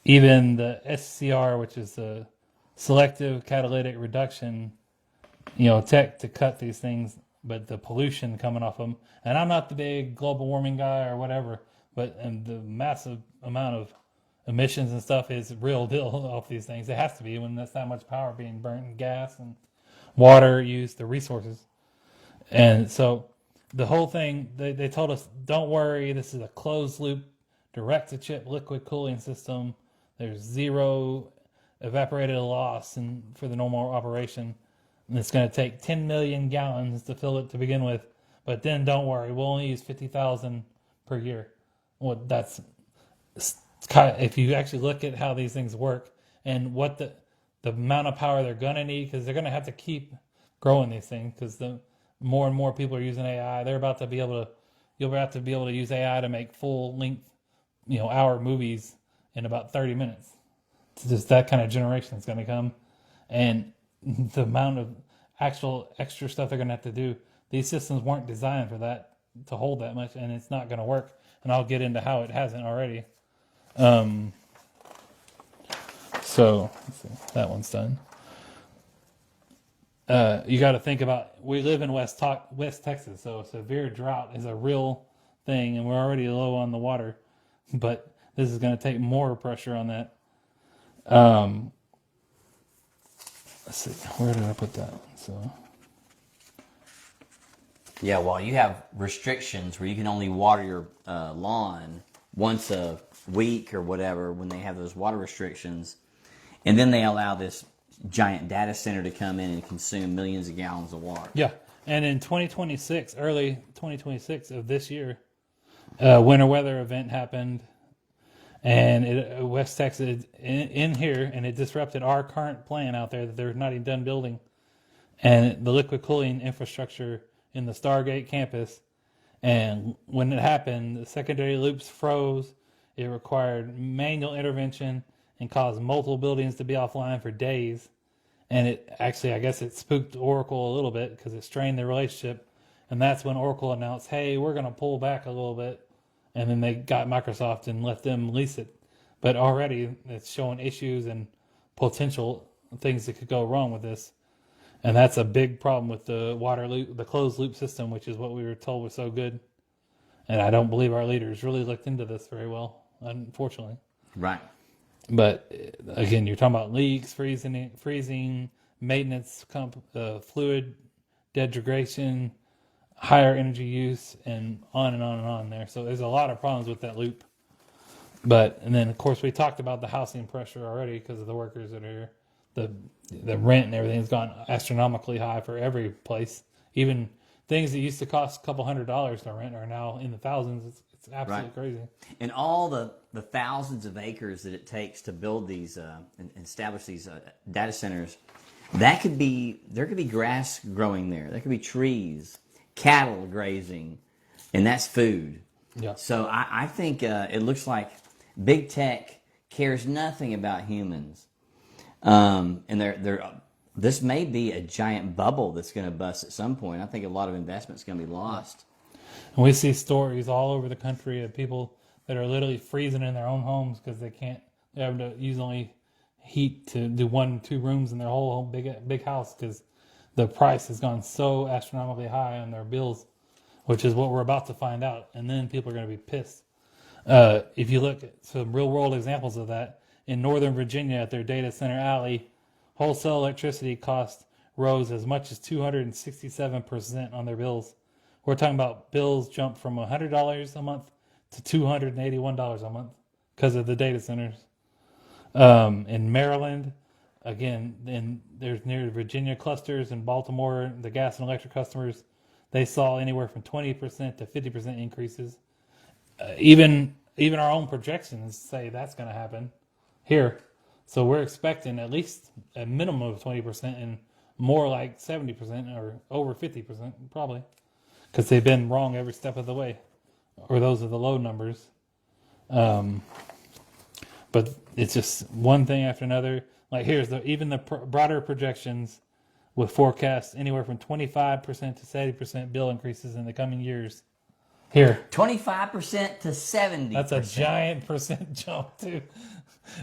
S2: Even the SCR, which is the selective catalytic reduction, tech to cut these things, but the pollution coming off them. And I'm not the big global warming guy or whatever, and the massive amount of emissions and stuff is real deal off these things. It has to be when that's that much power being burnt in gas and water use, the resources. And so the whole thing, they told us, don't worry, this is a closed loop, direct to chip liquid cooling system. There's zero evaporated loss for the normal operation. And it's going to take 10 million gallons to fill it to begin with. But then don't worry, we'll only use 50,000 per year. Well, that's kind of, if you actually look at how these things work and what the amount of power they're going to need, because they're going to have to keep growing these things, because the more and more people are using AI. You'll have to be able to use AI to make full length, hour movies in about 30 minutes. It's just that kind of generation that's going to come. And the amount of actual extra stuff they're going to have to do, these systems weren't designed for that, to hold that much, and it's not going to work. And I'll get into how it hasn't already. So let's see, that one's done. You got to think about, we live in West Texas, so severe drought is a real thing, and we're already low on the water, but this is going to take more pressure on that. Let's see, where did I put that? So,
S1: yeah, well, you have restrictions where you can only water your lawn once a week or whatever when they have those water restrictions, and then they allow this giant data center to come in and consume millions of gallons of water.
S2: Yeah, and in 2026, early 2026 of this year, a winter weather event happened, and West Texas in here, and it disrupted our current plan out there that they're not even done building, and the liquid cooling infrastructure in the Stargate campus. And when it happened, the secondary loops froze. It required manual intervention and caused multiple buildings to be offline for days. And it actually, I guess it spooked Oracle a little bit because it strained their relationship. And that's when Oracle announced, hey, we're going to pull back a little bit. And then they got Microsoft and let them lease it. But already it's showing issues and potential things that could go wrong with this. And that's a big problem with the water loop, the closed loop system, which is what we were told was so good. And I don't believe our leaders really looked into this very well, unfortunately.
S1: Right.
S2: But again, you're talking about leaks, freezing, maintenance, fluid degradation, higher energy use, and on and on and on there. So there's a lot of problems with that loop. And then of course we talked about the housing pressure already because of the workers that are here. The rent and everything's gone astronomically high for every place. Even things that used to cost a couple $100 to rent are now in the thousands. It's absolutely crazy.
S1: And all the thousands of acres that it takes to build these and establish these data centers, there could be grass growing there. There could be trees, cattle grazing, and that's food.
S2: Yeah.
S1: So I think it looks like big tech cares nothing about humans. And this may be a giant bubble that's going to bust at some point. I think a lot of investment's going to be lost.
S2: And we see stories all over the country of people that are literally freezing in their own homes because they're having to use only heat to do 1-2 rooms in their whole big house because the price has gone so astronomically high on their bills, which is what we're about to find out. And then people are going to be pissed. If you look at some real world examples of that, in Northern Virginia at their data center alley, wholesale electricity cost rose as much as 267% on their bills. We're talking about bills jumped from $100 a month to $281 a month because of the data centers. In Maryland, again, there's near the Virginia clusters in Baltimore, the gas and electric customers, they saw anywhere from 20% to 50% increases. Even our own projections say that's going to happen here. So we're expecting at least a minimum of 20% and more like 70% or over 50% probably, because they've been wrong every step of the way, or those are the low numbers. But it's just one thing after another. Like here's even the broader projections with forecasts anywhere from 25% to 70% bill increases in the coming years. Here,
S1: 25% to 70%.
S2: That's a giant percent jump too.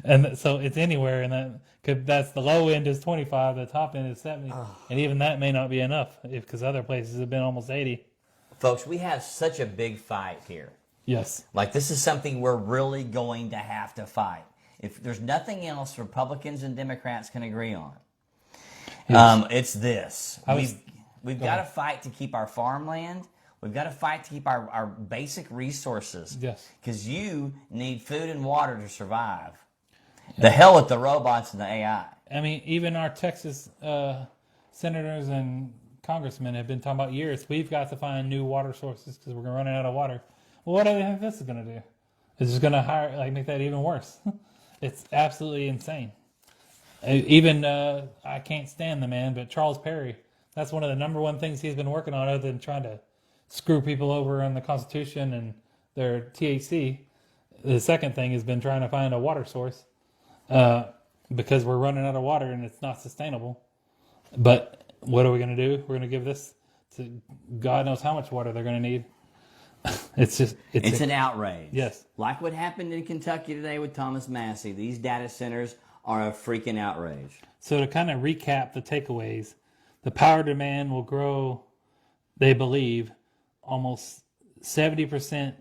S2: And so it's anywhere in that. Cause that's the low end is 25, the top end is 70, and even that may not be enough because other places have been almost 80.
S1: Folks, we have such a big fight here.
S2: Yes.
S1: Like this is something we're really going to have to fight. If there's nothing else Republicans and Democrats can agree on,
S2: Yes.
S1: it's this. We've got to fight to keep our farmland. We've got to fight to keep our basic resources.
S2: Yes.
S1: Because you need food and water to survive. The hell with the robots and the AI.
S2: I mean, even our Texas senators and congressmen have been talking about years. We've got to find new water sources because we're running out of water. Well, what do they think this is going to do? It's just going to make that even worse. It's absolutely insane. Even I can't stand the man, but Charles Perry. That's one of the number one things he's been working on, other than trying to screw people over on the Constitution and their THC. The second thing has been trying to find a water source because we're running out of water and it's not sustainable. But what are we going to do? We're going to give this to God knows how much water they're going to need. It's an outrage.
S1: Yes. Like what happened in Kentucky today with Thomas Massie. These data centers are a freaking outrage.
S2: So to kind of recap the takeaways, the power demand will grow, they believe, almost 70%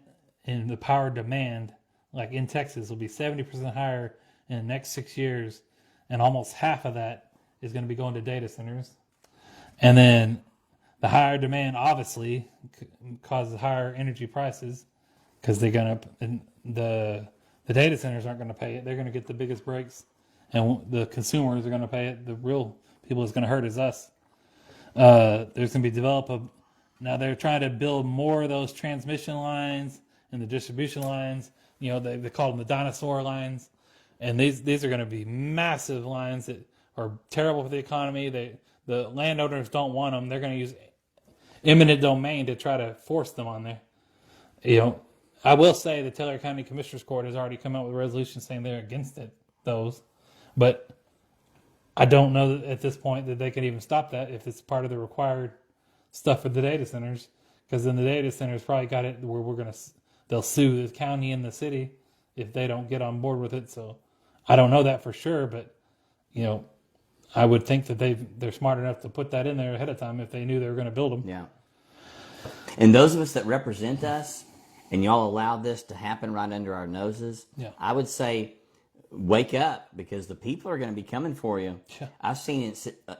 S2: in the power demand, like in Texas, will be 70% higher in the next 6 years, and almost half of that is going to be going to data centers. And then the higher demand obviously causes higher energy prices because they're going to, the data centers aren't going to pay it. They're going to get the biggest breaks, and the consumers are going to pay it. The real people it's going to hurt is us. There's going to be now they're trying to build more of those transmission lines and the distribution lines. You know, they call them the dinosaur lines. And these are going to be massive lines that are terrible for the economy. The landowners don't want them. They're going to use eminent domain to try to force them on there. You know, I will say the Taylor County Commissioners Court has already come out with a resolution saying they're against those. But I don't know at this point that they can even stop that if it's part of the required stuff for the data centers. Because then the data centers probably got it where they'll sue the county and the city if they don't get on board with it. So I don't know that for sure, but you know, I would think that they're smart enough to put that in there ahead of time if they knew they were going to build them.
S1: Yeah. And those of us that represent us, and y'all allow this to happen right under our noses,
S2: yeah.
S1: I would say wake up, because the people are going to be coming for you.
S2: Yeah.
S1: I've seen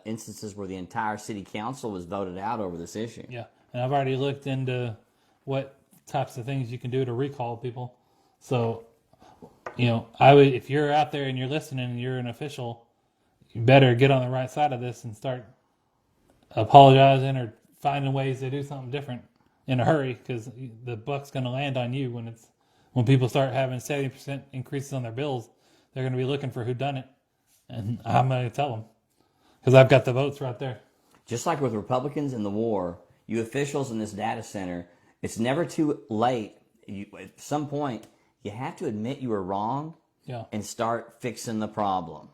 S1: instances where the entire city council was voted out over this issue.
S2: Yeah, and I've already looked into what types of things you can do to recall people. So, you know, if you're out there and you're listening and you're an official, you better get on the right side of this and start apologizing or finding ways to do something different in a hurry, because the buck's going to land on you when people start having 70% increases on their bills. They're going to be looking for whodunit, and I'm going to tell them because I've got the votes right there.
S1: Just like with Republicans in the war, you officials in this data center, it's never too late. At some point, you have to admit you were wrong,
S2: yeah,
S1: and start fixing the problem.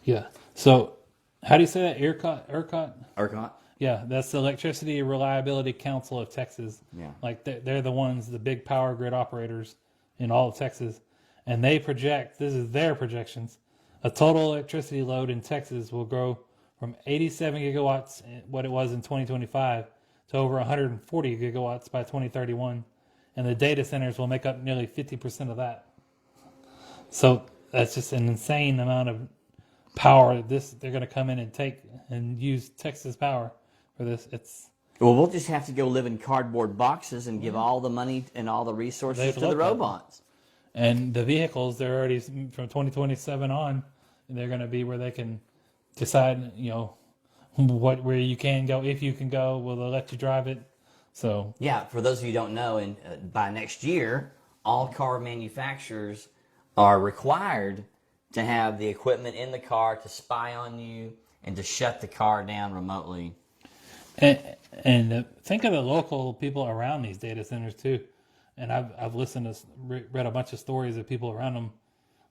S2: Yeah. So, how do you say that? ERCOT?
S1: ERCOT?
S2: Yeah, that's the Electricity Reliability Council of Texas.
S1: Yeah.
S2: Like they're the ones, the big power grid operators in all of Texas. And they project, this is their projections, a total electricity load in Texas will grow from 87 gigawatts, what it was in 2025, to over 140 gigawatts by 2031. And the data centers will make up nearly 50% of that. So that's just an insane amount of power. They're going to come in and take and use Texas power for this.
S1: Well, we'll just have to go live in cardboard boxes and give all the money and all the resources to the robots.
S2: And the vehicles, they're already from 2027 on, they're going to be where they can decide, where you can go, if you can go, will they let you drive it? So
S1: Yeah, for those of you who don't know, and by next year, all car manufacturers are required to have the equipment in the car to spy on you and to shut the car down remotely.
S2: and think of the local people around these data centers too. And I've listened to read a bunch of stories of people around them,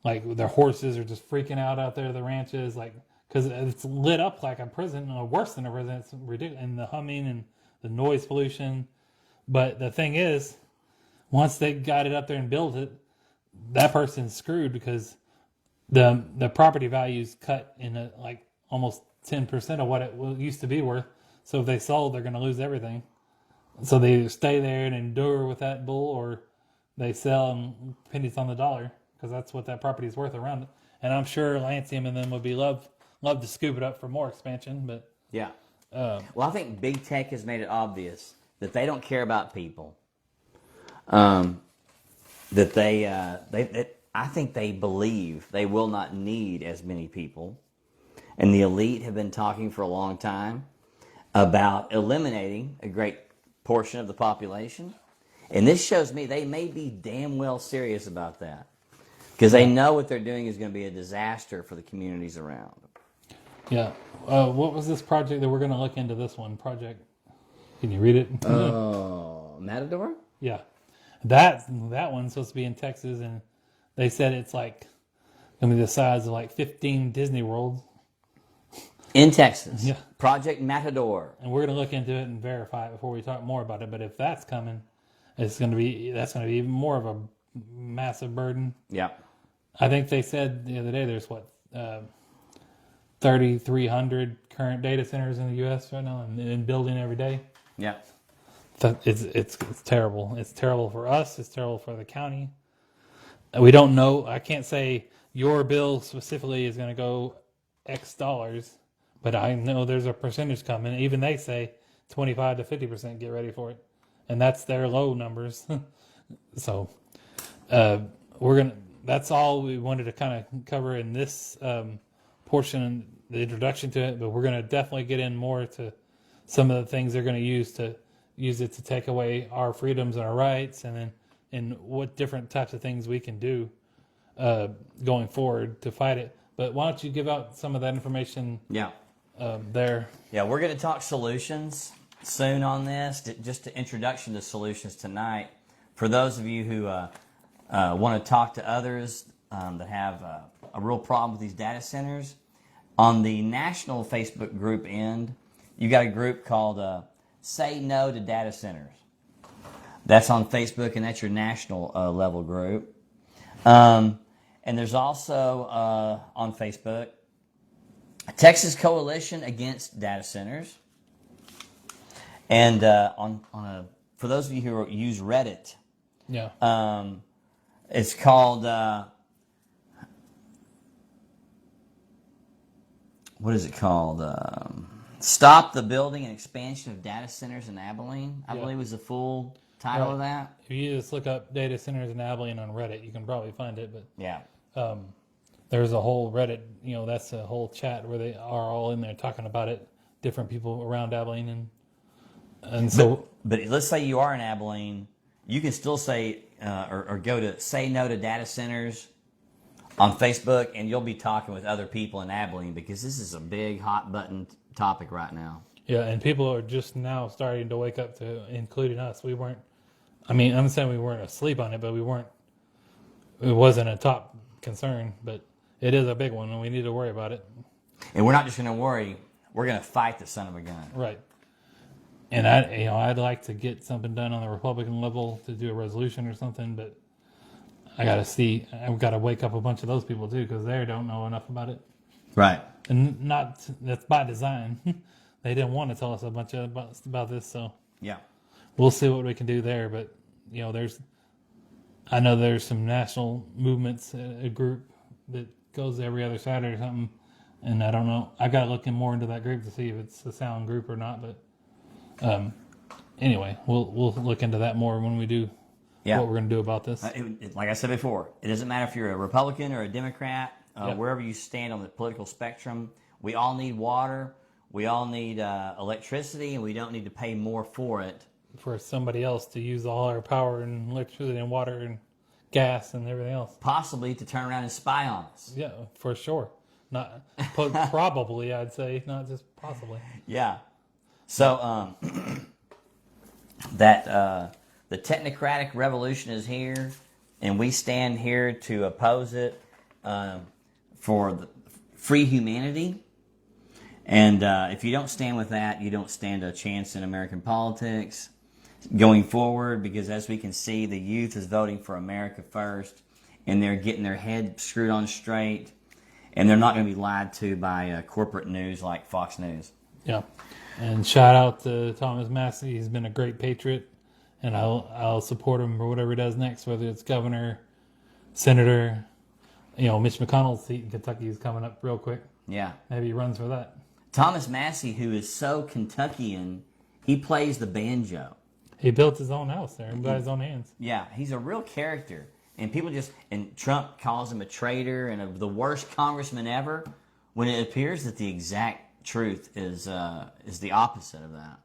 S2: like their horses are just freaking out there at the ranches, like because it's lit up like a prison, or worse than a prison. It's ridiculous, and the humming and the noise pollution. But the thing is, once they got it up there and built it, that person's screwed because the property value's cut in like almost 10% of what it used to be worth. So if they sold, they're going to lose everything. So they either stay there and endure with that bull, or they sell and pennies on the dollar, because that's what that property is worth around it. And I'm sure Lancium and them would be love to scoop it up for more expansion. But
S1: Yeah. Well, I think big tech has made it obvious that they don't care about people. That I think they believe they will not need as many people. And the elite have been talking for a long time about eliminating a great portion of the population. And this shows me they may be damn well serious about that, because they know what they're doing is going to be a disaster for the communities around.
S2: yeah, what was this project that we're going to look into? This one project, can you read it?
S1: Oh, Matador?
S2: Yeah, that one's supposed to be in Texas, and they said it's like going to be the size of like 15 Disney Worlds.
S1: In Texas.
S2: Yeah.
S1: Project Matador.
S2: And we're going to look into it and verify it before we talk more about it. But if that's coming, that's going to be even more of a massive burden.
S1: Yeah.
S2: I think they said the other day there's 3,300 current data centers in the U.S. right now, and building every day.
S1: Yeah.
S2: It's terrible. It's terrible for us. It's terrible for the county. We don't know. I can't say your bill specifically is going to go X dollars, but I know there's a percentage coming. Even they say 25 to 50%. Get ready for it, and that's their low numbers. So that's all we wanted to kind of cover in this portion, the introduction to it. But we're going to definitely get in more to some of the things they're going to use it to take away our freedoms and our rights, and then what different types of things we can do going forward to fight it. But why don't you give out some of that information?
S1: Yeah.
S2: There.
S1: Yeah, we're going to talk solutions soon on this. Just an introduction to solutions tonight. For those of you who want to talk to others that have a real problem with these data centers, on the national Facebook group end, you got a group called Say No to Data Centers. That's on Facebook, and that's your national level group. And there's also on Facebook, Texas Coalition Against Data Centers. And for those of you who use Reddit,
S2: Yeah.
S1: it's called, what is it called? Stop the Building and Expansion of Data Centers in Abilene, I believe was the full title of that.
S2: If you just look up data centers in Abilene on Reddit, you can probably find it. But
S1: Yeah.
S2: there's a whole Reddit, that's a whole chat where they are all in there talking about it. Different people around Abilene, and so.
S1: But let's say you are in Abilene, you can still say or go to Say No to Data Centers on Facebook, and you'll be talking with other people in Abilene, because this is a big hot button topic right now.
S2: Yeah, and people are just now starting to wake up to, including us. We weren't. I mean, I'm saying we weren't asleep on it, but we weren't. It wasn't a top concern, but it is a big one, and we need to worry about it.
S1: And we're not just going to worry; we're going to fight the son of a gun.
S2: Right. And I'd like to get something done on the Republican level to do a resolution or something, but I've got to wake up a bunch of those people too, because they don't know enough about it.
S1: Right.
S2: And that's by design. They didn't want to tell us a bunch about this, so
S1: Yeah.
S2: we'll see what we can do there. But I know there's some national movements, a group that goes every other Saturday or something, and I don't know. I got to look more into that group to see if it's a sound group or not. But anyway, we'll look into that more when we do
S1: Yeah.
S2: what we're going to do about this.
S1: Like I said before, it doesn't matter if you're a Republican or a Democrat,
S2: Yep.
S1: wherever you stand on the political spectrum. We all need water. We all need electricity, and we don't need to pay more for it.
S2: For somebody else to use all our power and electricity and water and gas and everything else.
S1: Possibly to turn around and spy on us.
S2: Yeah, for sure. Not probably, I'd say, not just possibly.
S1: Yeah. So the technocratic revolution is here, and we stand here to oppose it for the free humanity. And if you don't stand with that, you don't stand a chance in American politics going forward, because as we can see, the youth is voting for America First, and they're getting their head screwed on straight, and they're not going to be lied to by corporate news like Fox News.
S2: Yeah. And shout out to Thomas Massie. He's been a great patriot, and I'll support him for whatever he does next, whether it's governor, senator. Mitch McConnell's seat in Kentucky is coming up real quick.
S1: Yeah.
S2: Maybe he runs for that.
S1: Thomas Massie, who is so Kentuckian, he plays the banjo.
S2: He built his own house there by his own hands.
S1: Yeah, he's a real character. And and Trump calls him a traitor and the worst congressman ever, when it appears that the exact truth is the opposite of that.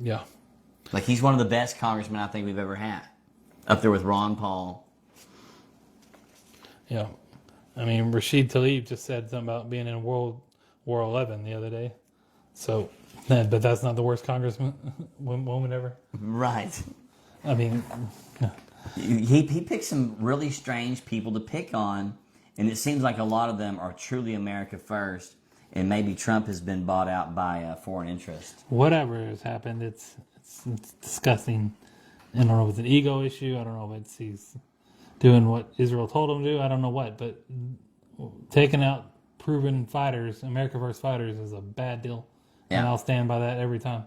S2: Yeah.
S1: Like, he's one of the best congressmen I think we've ever had. Up there with Ron Paul.
S2: Yeah. I mean, Rashid Tlaib just said something about being in World War 11 the other day. So, but that's not the worst congressman woman ever.
S1: Right.
S2: I mean,
S1: he picks some really strange people to pick on, and it seems like a lot of them are truly America First, and maybe Trump has been bought out by foreign interest.
S2: Whatever has happened, it's disgusting. I don't know if it's an ego issue. I don't know if he's doing what Israel told him to do. I don't know what, but taking out proven fighters, America First fighters, is a bad deal. Yeah. And I'll stand by that every time.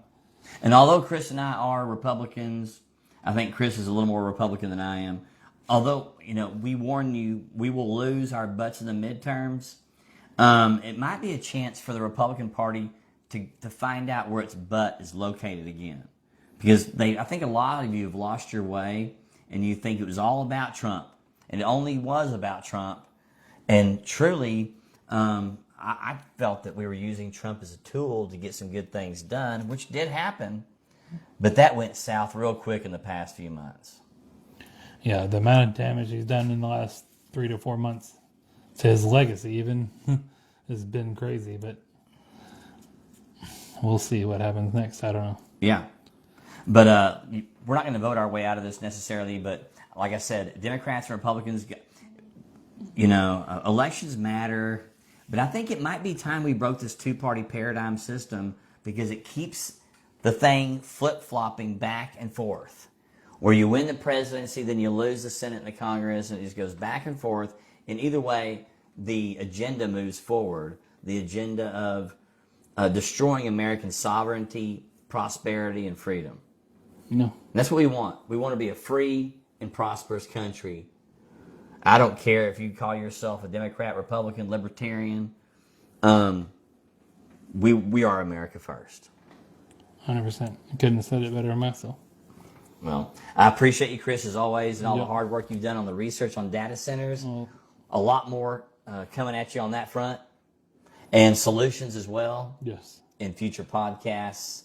S1: And although Chris and I are Republicans, I think Chris is a little more Republican than I am. Although, we warn you, we will lose our butts in the midterms. It might be a chance for the Republican Party to find out where its butt is located again. Because I think a lot of you have lost your way, and you think it was all about Trump. And it only was about Trump. And truly, I felt that we were using Trump as a tool to get some good things done, which did happen. But that went south real quick in the past few months.
S2: Yeah, the amount of damage he's done in the last 3 to 4 months to his legacy even has been crazy. But we'll see what happens next. I don't know.
S1: Yeah. But we're not going to vote our way out of this necessarily. But like I said, Democrats and Republicans, elections matter. But I think it might be time we broke this two-party paradigm system, because it keeps the thing flip-flopping back and forth. Where you win the presidency, then you lose the Senate and the Congress, and it just goes back and forth. And either way, the agenda moves forward. The agenda of destroying American sovereignty, prosperity, and freedom.
S2: No.
S1: And that's what we want. We want to be a free and prosperous country. I don't care if you call yourself a Democrat, Republican, Libertarian. We are America First.
S2: 100%. Couldn't have said it better myself.
S1: Well, I appreciate you, Chris, as always, and all the hard work you've done on the research on data centers. A lot more coming at you on that front. And solutions as well.
S2: Yes.
S1: In future podcasts,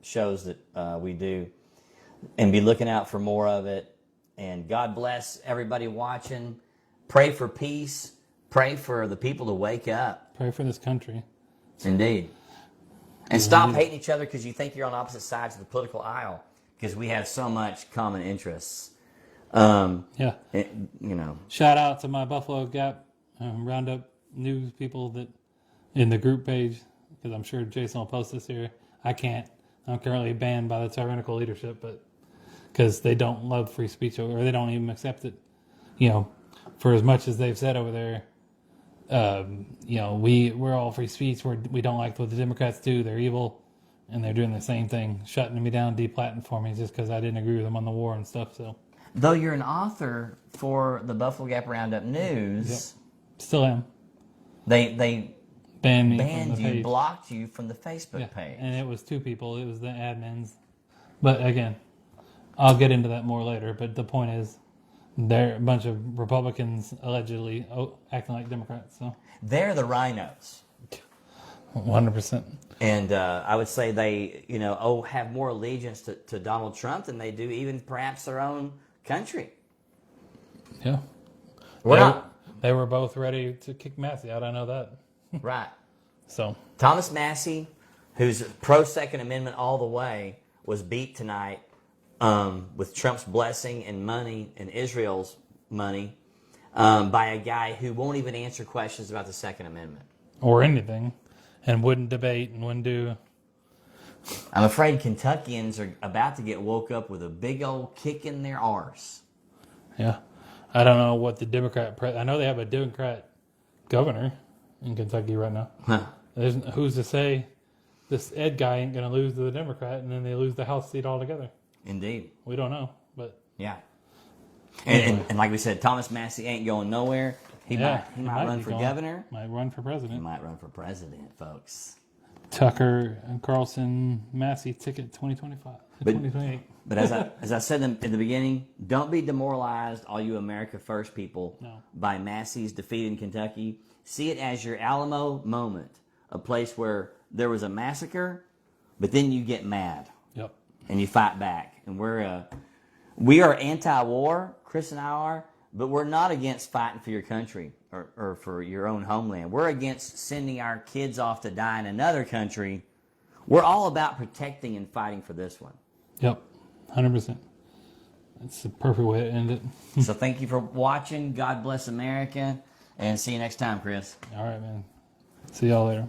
S1: shows that we do. And be looking out for more of it. And God bless everybody watching. Pray for peace. Pray for the people to wake up.
S2: Pray for this country.
S1: Indeed. And stop hating each other because you think you're on opposite sides of the political aisle, because we have so much common interests.
S2: Yeah.
S1: Shout
S2: out to my Buffalo Gap Roundup news people that in the group page, because I'm sure Jason will post this here. I can't. I'm currently banned by the tyrannical leadership, but because they don't love free speech, or they don't even accept it. For as much as they've said over there, we're all free speech. We don't like what the Democrats do. They're evil, and they're doing the same thing, shutting me down, deplatforming just because I didn't agree with them on the war and stuff. So,
S1: though you're an author for the Buffalo Gap Roundup News,
S2: yep. Still am.
S1: They
S2: banned
S1: you,
S2: page.
S1: Blocked you from the Facebook page,
S2: and it was 2 people. It was the admins, but again. I'll get into that more later. But the point is, they're a bunch of Republicans allegedly acting like Democrats. So
S1: They're the rhinos.
S2: 100%.
S1: And I would say they, have more allegiance to Donald Trump than they do even perhaps their own country.
S2: Yeah.
S1: We're not.
S2: They were both ready to kick Massie out. I know that.
S1: Right.
S2: So
S1: Thomas Massie, who's pro Second Amendment all the way, was beat tonight with Trump's blessing and money and Israel's money by a guy who won't even answer questions about the Second Amendment.
S2: or anything, and wouldn't debate and wouldn't do.
S1: I'm afraid Kentuckians are about to get woke up with a big old kick in their arse.
S2: Yeah. I don't know what the Democrat. I know they have a Democrat governor in Kentucky right now.
S1: Huh.
S2: Who's to say this Ed guy ain't going to lose to the Democrat and then they lose the House seat altogether?
S1: Indeed.
S2: We don't know, but
S1: Yeah. And like we said, Thomas Massie ain't going nowhere. He might run for governor.
S2: Might run for
S1: He
S2: president.
S1: might run for president, folks.
S2: Tucker and Carlson Massie ticket 2025, 2028.
S1: But as I said in the beginning, don't be demoralized, all you America First people, by Massie's defeat in Kentucky. See it as your Alamo moment, a place where there was a massacre, but then you get mad.
S2: Yep.
S1: And you fight back. And we are anti-war, Chris and I are, but we're not against fighting for your country or for your own homeland. We're against sending our kids off to die in another country. We're all about protecting and fighting for this one.
S2: Yep. 100%. That's the perfect way to end it.
S1: So thank you for watching. God bless America. And see you next time, Chris.
S2: All right, man. See y'all later.